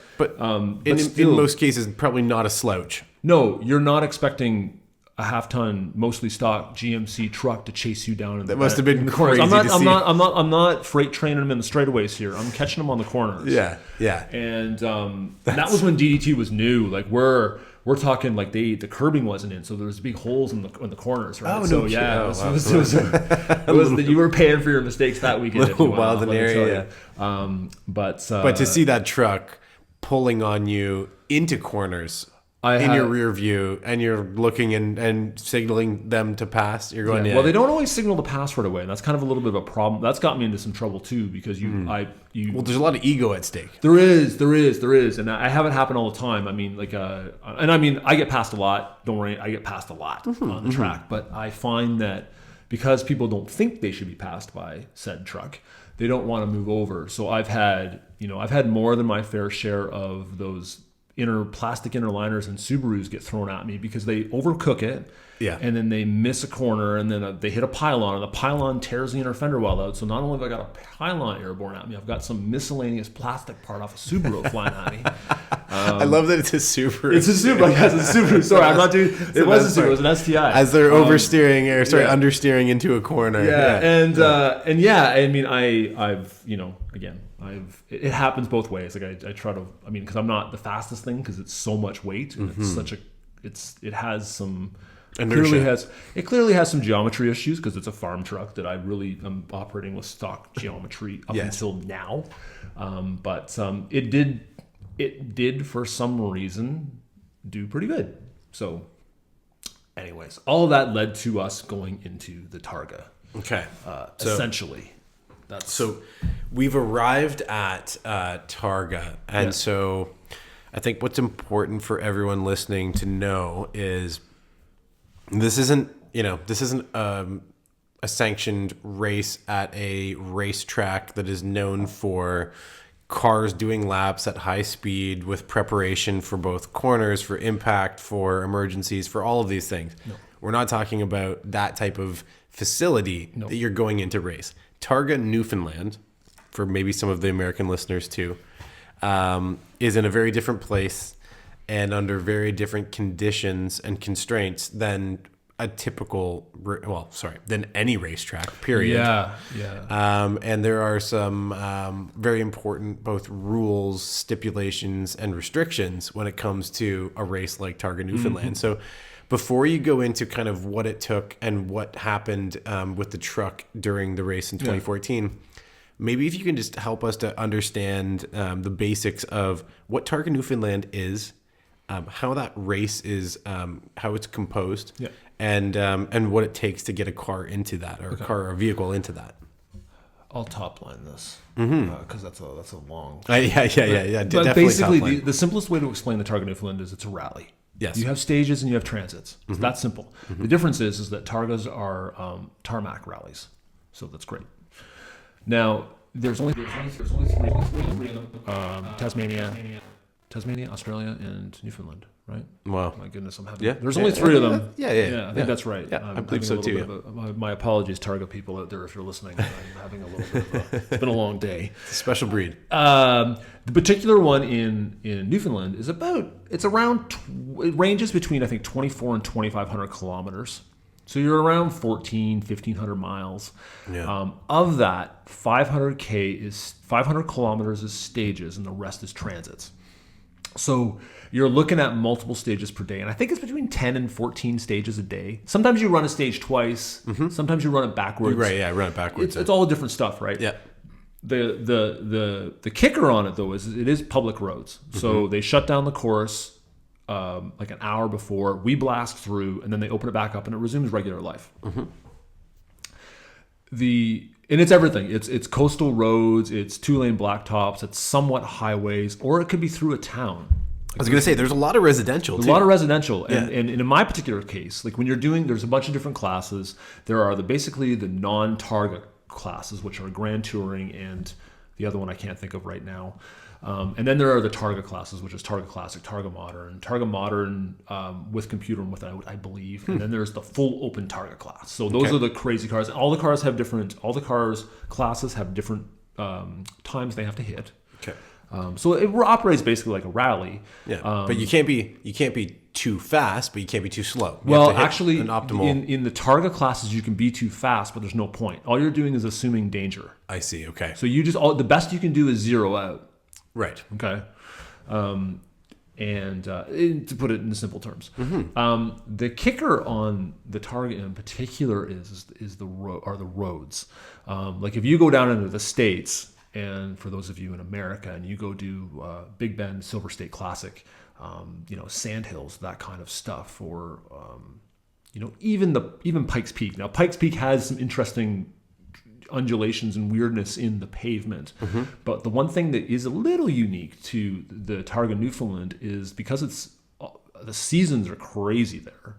in still, most cases, probably not a slouch. no, you're not expecting a half-ton, mostly stock GMC truck to chase you down. That must have been in the corners. crazy to see. I'm not freight training them in the straightaways here. I'm catching them on the corners. Yeah. And that was when DDT was new. Like we're talking like the curbing wasn't in, so there was big holes in the corners, right? Oh, no so kidding. yeah, Oh, wow. it was that you were paying for your mistakes that weekend. If you Little wild want, in let me area, tell you. But to see that truck pulling on you into corners in your rear view, and you're looking and signaling them to pass, you're going, well, they don't always signal the pass right away, and that's kind of a little bit of a problem. That's got me into some trouble too, because well, there's a lot of ego at stake. There is, and I have it happen all the time. I mean, I get passed a lot. Don't worry, I get passed a lot on the track. But I find that because people don't think they should be passed by said truck, they don't want to move over. So I've had more than my fair share of those plastic inner liners and Subarus get thrown at me because they overcook it. Yeah. And then they miss a corner, and then they hit a pylon, and the pylon tears the inner fender well out. So not only have I got a pylon airborne at me, I've got some miscellaneous plastic part off a Subaru flying at me. I love that it's a Subaru. It's a Subaru. Yes, it's a Subaru. Sorry, I'm not doing. It was a Subaru. It was an STI. As they're understeering into a corner. I mean, it happens both ways. Like I try to, because I'm not the fastest thing, because it's so much weight, and it has some. It clearly has some geometry issues, because it's a farm truck that I really am operating with stock geometry up until now. It did for some reason do pretty good. So anyways, all of that led to us going into the Targa. Okay. Essentially. So we've arrived at Targa, and so I think what's important for everyone listening to know is this isn't a sanctioned race at a racetrack that is known for cars doing laps at high speed with preparation for both corners, for impact, for emergencies, for all of these things. No. We're not talking about that type of facility that you're going into race. Targa Newfoundland, for maybe some of the American listeners too, is in a very different place and under very different conditions and constraints than a typical, than any racetrack, period. Yeah. And there are some very important both rules, stipulations, and restrictions when it comes to a race like Targa Newfoundland. So before you go into kind of what it took and what happened with the truck during the race in 2014, maybe if you can just help us to understand the basics of what Targa Newfoundland is, how that race is, how it's composed, and what it takes to get a car into that, or a vehicle into that. I'll top line this because that's a long. But basically, the simplest way to explain the Targa Newfoundland is it's a rally. Yes. You have stages and you have transits. It's that simple. The difference is that Targas are tarmac rallies, so that's great. Now there's only three of them: Tasmania, Australia, and Newfoundland. Right? Wow. My goodness, I'm having. Yeah. There's only three of them. Yeah. I think that's right. Yeah, I believe so too. My apologies, Targa people out there, if you're listening. I'm having a little bit of it's been a long day. It's a special breed. The particular one in Newfoundland is it ranges between, I think, 24 and 2,500 kilometers. So you're around 1,500 miles. Yeah. Of that, 500 kilometers is stages, and the rest is transits. So you're looking at multiple stages per day, and I think it's between 10 and 14 stages a day. Sometimes you run a stage twice. Sometimes you run it backwards. Right, yeah, run it backwards. It's all different stuff, right? Yeah. The kicker on it, though, is it is public roads. So they shut down the course like an hour before. We blast through, and then they open it back up, and it resumes regular life. And it's everything. It's coastal roads, it's 2-lane blacktops, it's somewhat highways, or it could be through a town. I was going to say, there's a lot of residential, too. A lot of residential. And in my particular case, like when you're doing, there's a bunch of different classes. There are basically the non-Targa classes, which are Grand Touring, and the other one I can't think of right now. And then there are the Targa classes, which is Targa Classic, Targa Modern with computer and without, I believe. And then there's the full open Targa class. So those are the crazy cars. All the cars classes have different times they have to hit. Okay. So it operates basically like a rally. Yeah, but you can't be too fast, but you can't be too slow. Well, actually, an optimal. in the Targa classes, you can be too fast, but there's no point. All you're doing is assuming danger. I see. Okay. So the best you can do is zero out. Right. Okay. To put it in simple terms, the kicker on the Targa in particular is the roads. Like if you go down into the States, and for those of you in America, and you go do Big Bend Silver State Classic, Sandhills, that kind of stuff, or even Pikes Peak. Now Pikes Peak has some interesting undulations and weirdness in the pavement, but the one thing that is a little unique to the Targa Newfoundland is because the seasons are crazy there.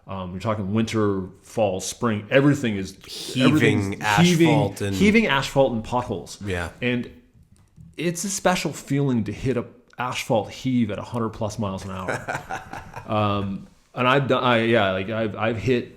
You're talking winter, fall, spring. Everything is heaving asphalt and potholes. Yeah, and it's a special feeling to hit a asphalt heave at 100+ miles an hour. And I've hit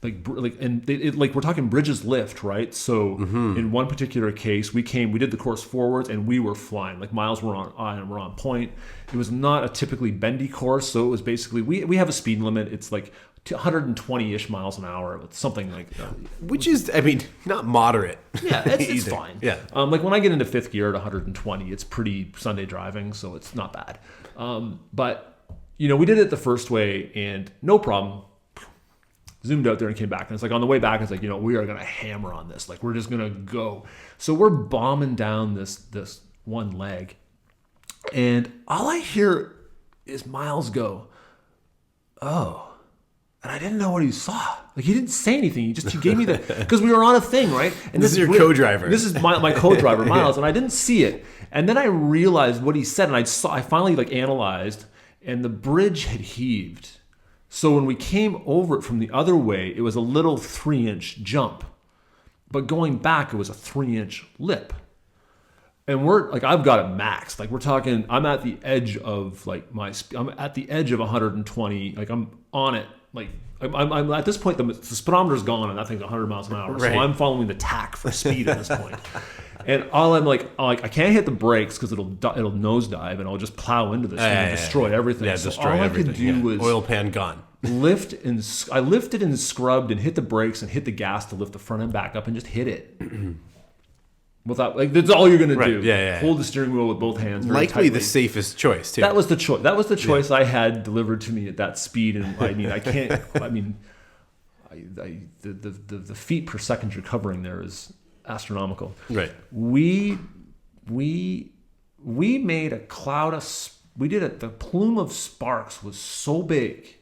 we're talking bridges lift, right? So in one particular case, we did the course forwards and we were flying. Like miles were on point. It was not a typically bendy course, so it was basically we have a speed limit. It's like 120-ish miles an hour, something like that. Which is, not moderate. Yeah, it's fine. Yeah. Like when I get into fifth gear at 120, it's pretty Sunday driving, so it's not bad. But we did it the first way and no problem. Zoomed out there and came back. And it's like on the way back, it's like, we are going to hammer on this. Like we're just going to go. So we're bombing down this one leg. And all I hear is Miles go, "Oh." And I didn't know what he saw. Like he didn't say anything. He gave me because we were on a thing, right? And this is your co-driver. This is my co-driver, Miles. And I didn't see it. And then I realized what he said. And I finally analyzed, and the bridge had heaved. So when we came over it from the other way, it was a little 3-inch jump. But going back, it was a 3-inch lip. And I've got it maxed. Like we're talking, I'm at the edge of I'm at the edge of 120. Like I'm on it. Like I'm at this point, the speedometer's gone and that thing's 100 miles an hour. Right. So I'm following the tack for speed at this point. And all I'm like, I can't hit the brakes because it'll nosedive and I'll just plow into this thing and destroy everything. Yeah, so destroy all everything. I could do was oil pan gone. I lifted and scrubbed and hit the brakes and hit the gas to lift the front end back up and just hit it. Without that's all you're gonna do. Yeah. Hold the steering wheel with both hands. Very Likely tightly. the safest choice too. That was the choice. That was the choice I had delivered to me at that speed. And I can't. The feet per second you're covering there is astronomical. Right. We made a cloud of. We did it. The plume of sparks was so big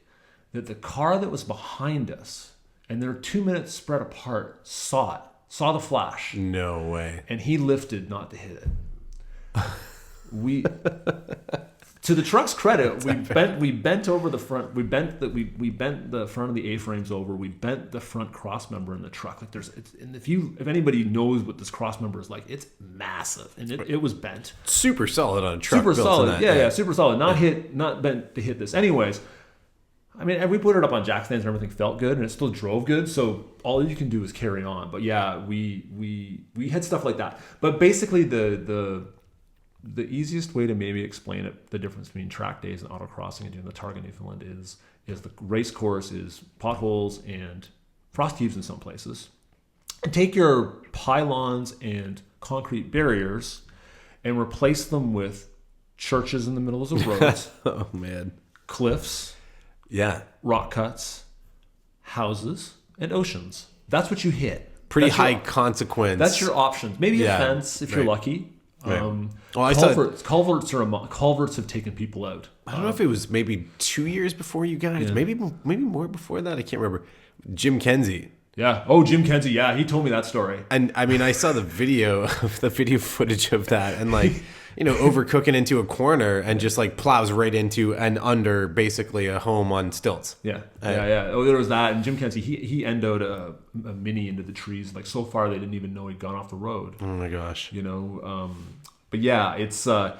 that the car that was behind us, and they're 2 minutes spread apart, saw the flash. No way. And he lifted not to hit it. To the truck's credit, we bent over the front. We bent the front of the A-frames over. We bent the front cross member in the truck. And if anybody knows what this cross member is like, it's massive, and it was bent. Super solid on a truck. Super built solid. Yeah, super solid. Not bent to hit this. Anyways, we put it up on jack stands and everything felt good, and it still drove good. So all you can do is carry on. But yeah, we had stuff like that. But basically, the easiest way to maybe explain it, the difference between track days and autocrossing and doing the Targa Newfoundland is the race course is potholes and frost heaves in some places. And take your pylons and concrete barriers and replace them with churches in the middle of the roads. Oh man. Cliffs. Yeah. Rock cuts, houses, and oceans. That's what you hit. Pretty high consequence. That's your options. Maybe a fence if you're lucky. Right. Culverts have taken people out. I don't know if it was maybe 2 years before you guys. Yeah. Maybe more before that. I can't remember. Jim Kenzie. Yeah. Oh, Jim Kenzie. Yeah, he told me that story. And I saw the video footage of that, and overcooking into a corner and just plows right into and under basically a home on stilts. Yeah. Oh, there was that. And Jim Kenzie, he endoed a Mini into the trees. So far, they didn't even know he'd gone off the road. Oh my gosh. But yeah, it's the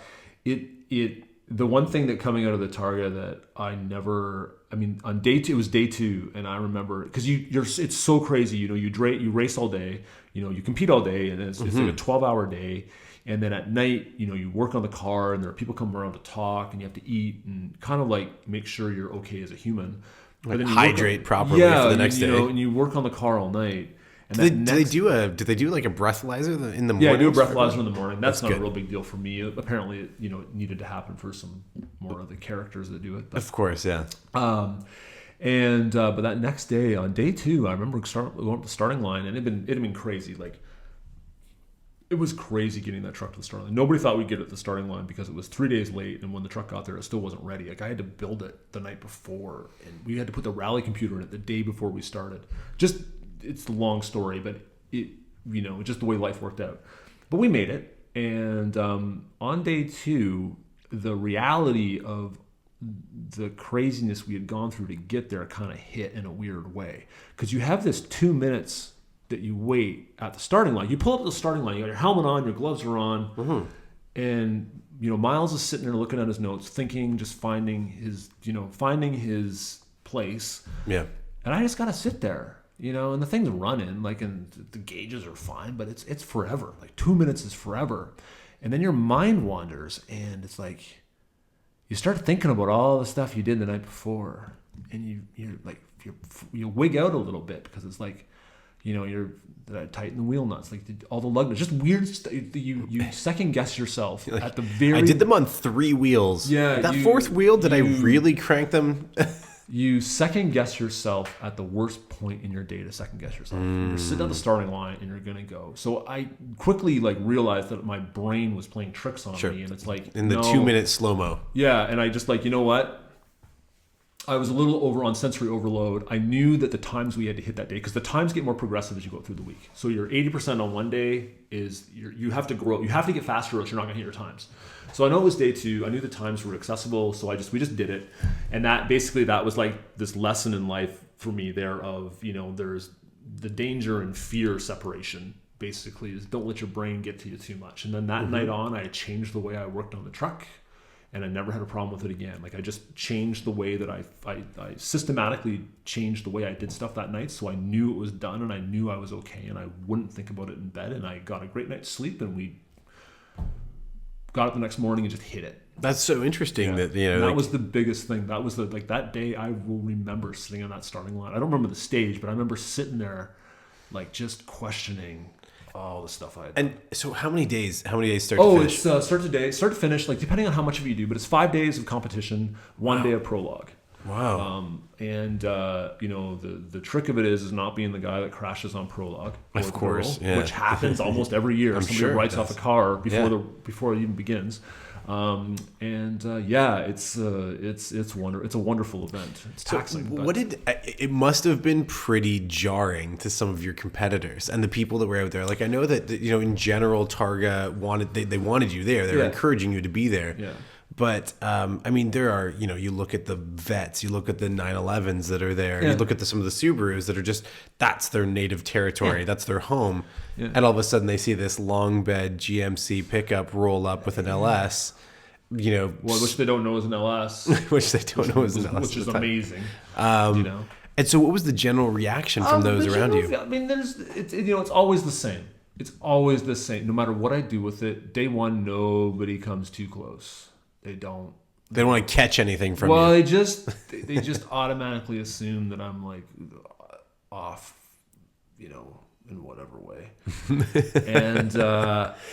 one thing that coming out of the Targa that on day two, it was day two, and I remember because it's so crazy. You race all day, you compete all day, and it's like a 12-hour day. And then at night, you work on the car, and there are people coming around to talk, and you have to eat and kind of like make sure you're okay as a human. Like hydrate properly for the next day. And you work on the car all night. And did they do like a breathalyzer in the morning? Yeah, I do a breathalyzer in the morning. That's not a real big deal for me. Apparently, it needed to happen for some more of the characters that do it. But, of course, yeah. But that next day on day two, I remember going up the starting line, and it had been crazy. Like, it was crazy getting that truck to the starting line. Nobody thought we'd get it to the starting line because it was 3 days late, and when the truck got there, it still wasn't ready. Like, I had to build it the night before, and we had to put the rally computer in it the day before we started. It's a long story, but just the way life worked out. But we made it, and on day two, the reality of the craziness we had gone through to get there kind of hit in a weird way, because you have this 2 minutes that you wait at the starting line. You pull up at the starting line, you got your helmet on, your gloves are on, and Miles is sitting there looking at his notes, thinking, just finding his place. Yeah. And I just got to sit there, and the thing's running, like, and the gauges are fine, but it's forever. Like 2 minutes is forever. And then your mind wanders, and it's like, you start thinking about all the stuff you did the night before, and you wig out a little bit, because it's like, did I tighten the wheel nuts? Like, all the lug nuts, just weird stuff. You second guess yourself at the very. I did them on 3 wheels. Yeah, that fourth wheel, did I really crank them? You second guess yourself at the worst point in your day to second guess yourself. You're sitting on the starting line and you're gonna go. So I quickly realized that my brain was playing tricks on me, and it's like in the 2 minute slow mo. Yeah, and I just you know what? I was a little over on sensory overload. I knew that the times we had to hit that day, because the times get more progressive as you go through the week. So your 80% on one day is you have to grow. You have to get faster, or else you're not going to hit your times. So I know it was day two. I knew the times were accessible, so we just did it. And that was like this lesson in life for me there of, there's the danger and fear separation. Basically, is don't let your brain get to you too much. And then that night on, I changed the way I worked on the truck. And I never had a problem with it again. Like, I just changed the way that I systematically changed the way I did stuff that night, so I knew it was done, and I knew I was okay, and I wouldn't think about it in bed, and I got a great night's sleep, and we got up the next morning and just hit it. That's so interesting. Yeah. That that was the biggest thing. That was that day I will remember sitting on that starting line. I don't remember the stage, but I remember sitting there, just questioning all the stuff I had done. And so how many days start to finish? It's start to finish, depending on how much of you do, but it's 5 days of competition, 1 day of prologue. Wow. The trick of it is not being the guy that crashes on prologue, of course, which happens almost every year. Somebody writes off a car before it even begins. It's a wonderful event. It's taxing. It must have been pretty jarring to some of your competitors and the people that were out there. Like, I know that in general, Targa wanted you there. They were encouraging you to be there. Yeah. But there are, you look at the vets, you look at the 911s that are there, you look at some of the Subarus that are that's their native territory, that's their home, and all of a sudden they see this long bed GMC pickup roll up with an LS, which they don't know is an LS, which is amazing, And so, what was the general reaction from those around you? It's always the same. It's always the same, no matter what I do with it. Day one, nobody comes too close. They don't want to catch anything from you. Well, they just automatically assume that I'm off, in whatever way. And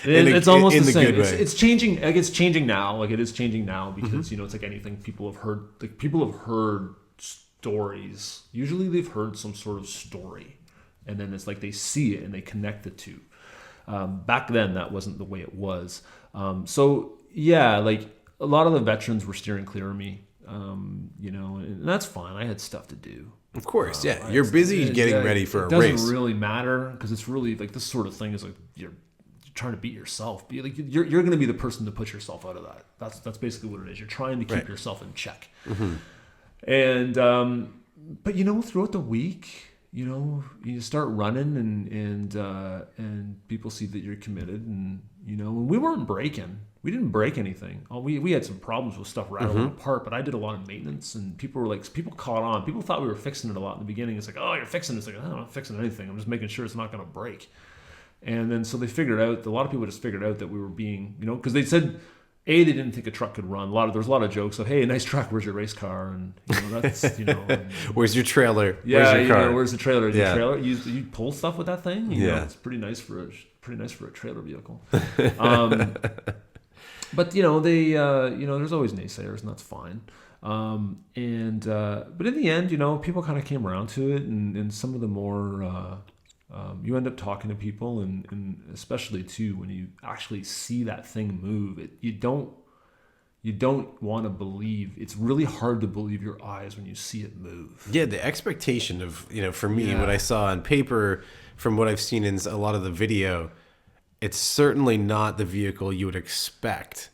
it's almost the same. It's changing. It's changing now. It is changing now because it's like anything. People have heard stories. Usually, they've heard some sort of story, and then it's like they see it and they connect the two. Back then, that wasn't the way it was. A lot of the veterans were steering clear of me, and that's fine. I had stuff to do. Of course, you're busy getting ready for a race. It doesn't really matter because it's really this sort of thing is you're trying to beat yourself. You're going to be the person to put yourself out of that. That's basically what it is. You're trying to keep yourself in check. And but throughout the week, you start running and people see that you're committed, and and we weren't breaking. We didn't break anything. We had some problems with stuff rattling apart, but I did a lot of maintenance, and people caught on. People thought we were fixing it a lot in the beginning. It's like, oh, you're fixing it. It's like, I'm not fixing anything. I'm just making sure it's not going to break. And then so they figured out, a lot of people just figured out that we were being, because they said, they didn't think a truck could run. There was a lot of jokes of, hey, nice truck, where's your race car? And that's, and, where's your trailer? Yeah, where's your car? Where's the trailer? Your trailer? You pull stuff with that thing? It's pretty nice for a trailer vehicle. But they there's always naysayers, and that's fine. But in the end, people kind of came around to it, and some of the more you end up talking to people, and especially too when you actually see that thing move, you don't want to believe. It's really hard to believe your eyes when you see it move. Yeah, the expectation of for me, what I saw on paper, from what I've seen in a lot of the video, it's certainly not the vehicle you would expect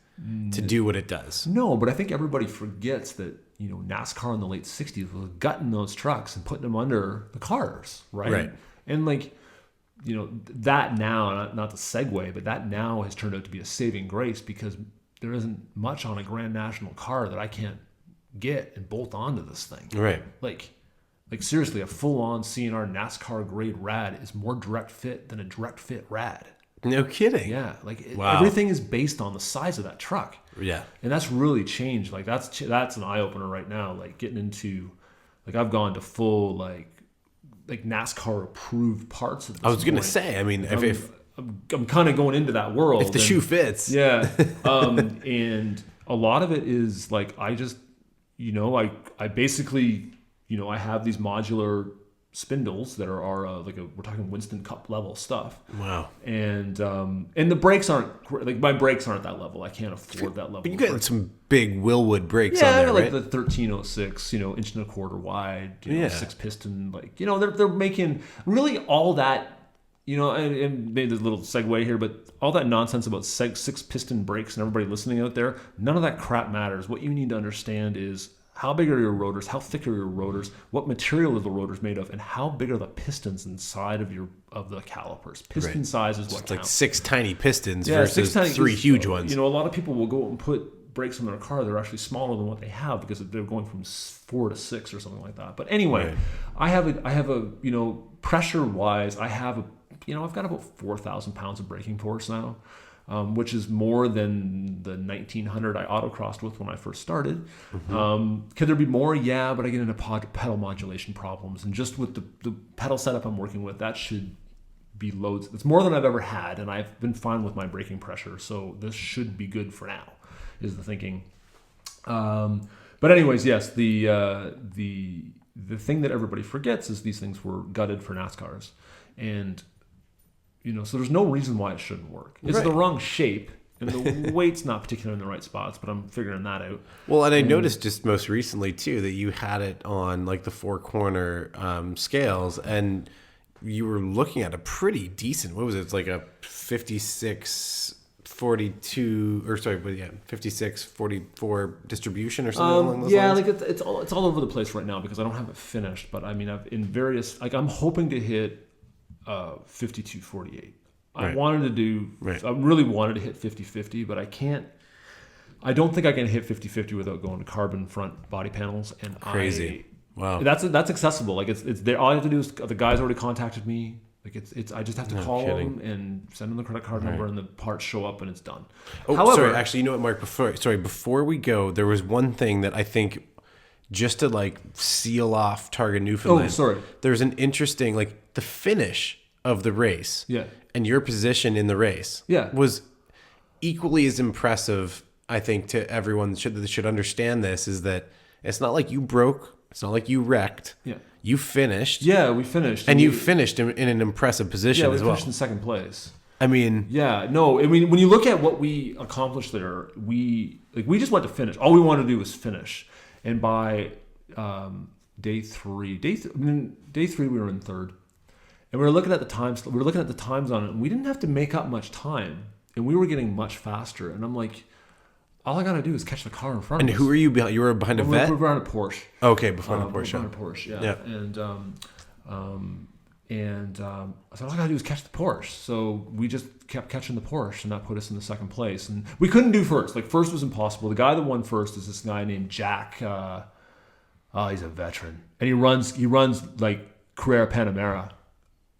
to do what it does. No, but I think everybody forgets that NASCAR in the late 60s was gutting those trucks and putting them under the cars, right? Right. And that now, not the segue, but that now has turned out to be a saving grace, because there isn't much on a Grand National car that I can't get and bolt onto this thing. Right. Like seriously, a full-on CNR NASCAR grade rad is more direct fit than a direct fit rad. No kidding. Yeah, wow. Everything is based on the size of that truck. Yeah. And that's really changed. That's an eye-opener right now, getting into, I've gone to full, NASCAR approved parts of this. I was going to say, I mean, if I'm kind of going into that world. If the shoe fits. Yeah. And a lot of it is I just, I basically, I have these modular spindles that are we're talking Winston Cup level stuff. Wow. And the brakes aren't, my brakes aren't that level. I can't afford that level. But you got some big Willwood brakes on there, right? The 1306, inch and a quarter wide, 6 piston, they're making really all that, and maybe there's a little segue here, but all that nonsense about 6 piston brakes, and everybody listening out there, none of that crap matters. What you need to understand is, how big are your rotors? How thick are your rotors? What material are the rotors made of? And how big are the pistons inside of the calipers? Piston size is what counts. 6 tiny pistons versus 3 huge ones. A lot of people will go and put brakes on their car. They're actually smaller than what they have, because they're going from 4 to 6 or something like that. But anyway, right. I have a pressure wise, I've got about 4,000 pounds of braking force now. Which is more than the 1900 I autocrossed with when I first started. Mm-hmm. Could there be more? Yeah, but I get into pedal modulation problems. And just with the pedal setup I'm working with, that should be loads. It's more than I've ever had, and I've been fine with my braking pressure. So this should be good for now, is the thinking. But anyways, yes, the thing that everybody forgets is these things were gutted for NASCARs. And so there's no reason why it shouldn't work. It's the wrong shape, and the weight's not particularly in the right spots, but I'm figuring that out. Well, and I noticed just most recently, too, that you had it on, the 4-corner scales, and you were looking at a pretty decent, what was it? It's like a 56-44 distribution or something along those lines? It's all over the place right now, because I don't have it finished, but I mean, I've in various, I'm hoping to hit 52-48. I really wanted to hit 50-50, but I can't. I don't think I can hit 50-50 without going to carbon front body panels. And crazy. Wow. That's accessible. It's there. All I have to do is, the guys already contacted me. I just have to call them and send them the credit card number, and the parts show up, and it's done. Oh, however, actually, you know what, Mark? Before we go, there was one thing that I think, just to seal off Targa Newfoundland. Oh, sorry. There's an interesting the finish of the race. Yeah. And your position in the race. Yeah. Was equally as impressive, I think, to everyone that should understand this, is that it's not like you broke. It's not like you wrecked. Yeah. You finished. Yeah, we finished. And you finished in an impressive position as well. Yeah, we finished in second place. I mean... Yeah, no, I mean, when you look at what we accomplished there, we just went to finish. All we wanted to do was finish. And by day three, we were in third. And we were looking at the times. We were looking at the times on it, and we didn't have to make up much time, and we were getting much faster. And I'm like, all I got to do is catch the car in front of us. And who were you behind? You were behind a vet? We were behind a Porsche. Okay, behind a Porsche. Behind a Porsche, yeah. And So all I gotta do is catch the Porsche. So we just kept catching the Porsche, and that put us in the second place. And we couldn't do first. Like first was impossible. The guy that won first is this guy named Jack. He's a veteran, and he runs like Carrera Panamera.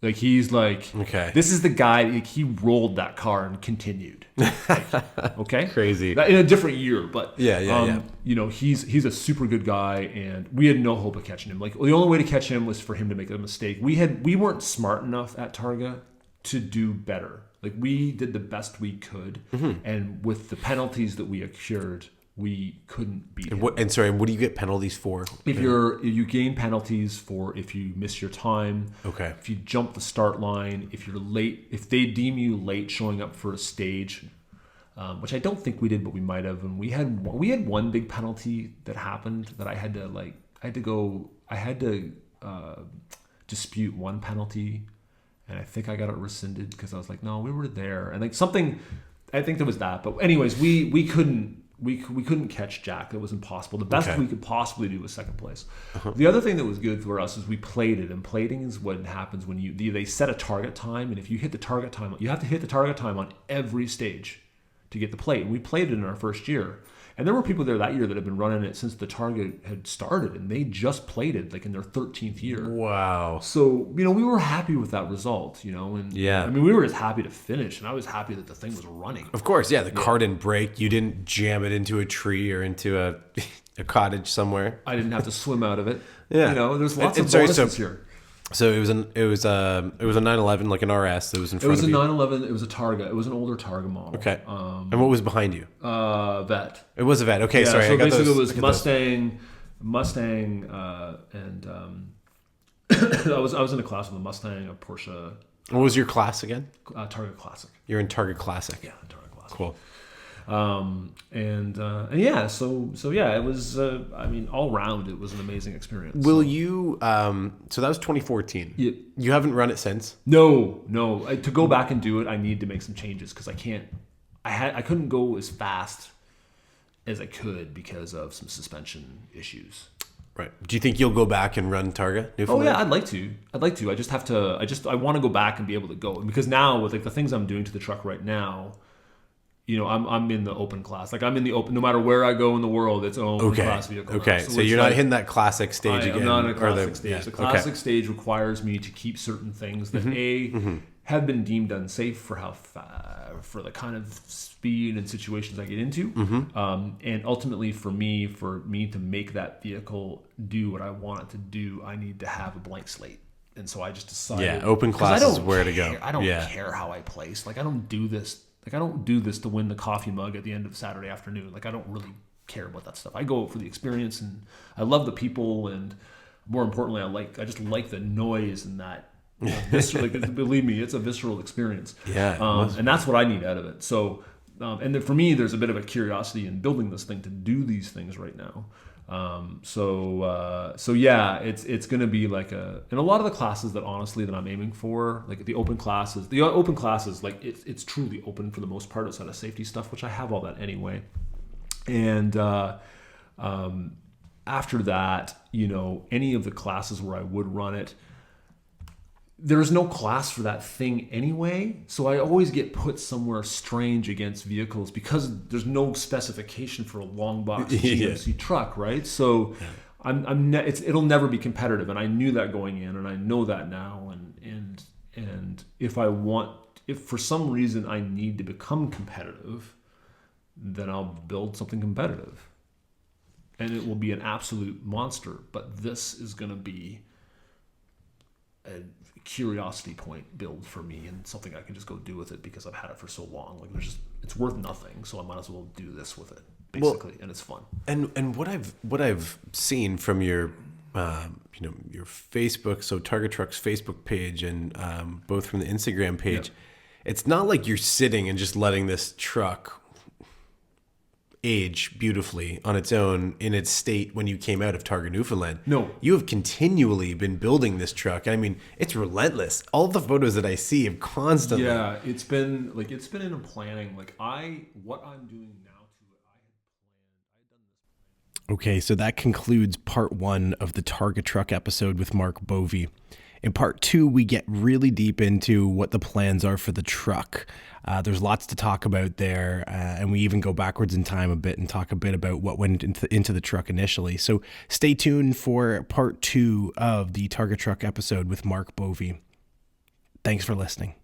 Like he's like, okay, this is the guy. Like, he rolled that car and continued. Like, okay, crazy in a different year, but yeah. You know, he's a super good guy, and we had no hope of catching him. Like the only way to catch him was for him to make a mistake. We weren't smart enough at Targa to do better. Like we did the best we could, and with the penalties that we accrued, we couldn't beat him. What do you get penalties for? If you gain penalties for if you miss your time, okay. If you jump the start line, if you're late, if they deem you late showing up for a stage, which I don't think we did, but we might have. And we had one big penalty that happened that I had to dispute one penalty, and I think I got it rescinded because I was like, no, we were there, and like something. I think there was that, but anyways, we couldn't catch Jack. It was impossible. The best we could possibly do was second place. The other thing that was good for us is we plated, and plating is what happens when they set a target time, and if you hit the target time, you have to hit the target time on every stage to get the plate. And we played it in our first year. And there were people there that year that had been running it since the Targa had started, and they just plated like in their 13th year. Wow. So, we were happy with that result, and yeah. I mean, we were just happy to finish, and I was happy that the thing was running. Of course, yeah. The car didn't break. You didn't jam it into a tree or into a cottage somewhere. I didn't have to swim out of it. Yeah. There's lots of bonuses here. So it was a 911, like an RS that was in front of you. It was a 911. It was a Targa. It was an older Targa model. Okay. And what was behind you? Vet. It was a vet. Okay, yeah, sorry. So I got basically those, it was Mustang, and I was in a class with a Mustang, a Porsche. What was your class again? Targa Classic. You're in Targa Classic. Yeah, Targa Classic. Cool. And yeah, so yeah, it was. I mean, all round, it was an amazing experience. Will you? So that was 2014. Yeah. You haven't run it since? No. To go back and do it, I need to make some changes because I can't. I couldn't go as fast as I could because of some suspension issues. Right. Do you think you'll go back and run Targa Newfoundland? Oh yeah, I'd like to. I just have to. I want to go back and be able to go, because now with like the things I'm doing to the truck right now. I'm in the open class. Like I'm in the open. No matter where I go in the world, it's an open class vehicle. Okay, so you're not hitting that classic stage again. I'm not in a classic stage. Yeah. The classic stage requires me to keep certain things that have been deemed unsafe for for the kind of speed and situations I get into, and ultimately for me to make that vehicle do what I want it to do, I need to have a blank slate. And so I just decided. Yeah, open class is where to go. I don't care how I place. Like I don't do this. Like, I don't do this to win the coffee mug at the end of Saturday afternoon. Like, I don't really care about that stuff. I go for the experience, and I love the people, and more importantly, I just like the noise and that. Believe me, it's a visceral experience. Yeah. And that's what I need out of it. So, and then for me, there's a bit of a curiosity in building this thing to do these things right now. So yeah, it's going to be like in a lot of the classes that honestly that I'm aiming for, like the open classes, like it's truly open for the most part outside of safety stuff, which I have all that anyway. And, after that, any of the classes where I would run it, there's no class for that thing anyway, so I always get put somewhere strange against vehicles because there's no specification for a long box GMC truck, right? So it'll never be competitive, and I knew that going in, and I know that now. And if for some reason I need to become competitive, then I'll build something competitive, and it will be an absolute monster. But this is going to be a curiosity point build for me, and something I can just go do with it because I've had it for so long. Like it's worth nothing, so I might as well do this with it basically, and it's fun. And what I've seen from your your Facebook, so Targa Truck's Facebook page, and both from the Instagram page, it's not like you're sitting and just letting this truck age beautifully on its own in its state when you came out of Targa Newfoundland. No. You have continually been building this truck. I mean, it's relentless. All the photos that I see have constantly. Yeah, it's been in a planning. What I'm doing now to it, I had done this. Okay, so that concludes part 1 of the Targa Truck episode with Mark Bovey. In part 2, we get really deep into what the plans are for the truck. There's lots to talk about there, and we even go backwards in time a bit and talk a bit about what went into the truck initially. So stay tuned for part 2 of the Targa Truck episode with Mark Bovey. Thanks for listening.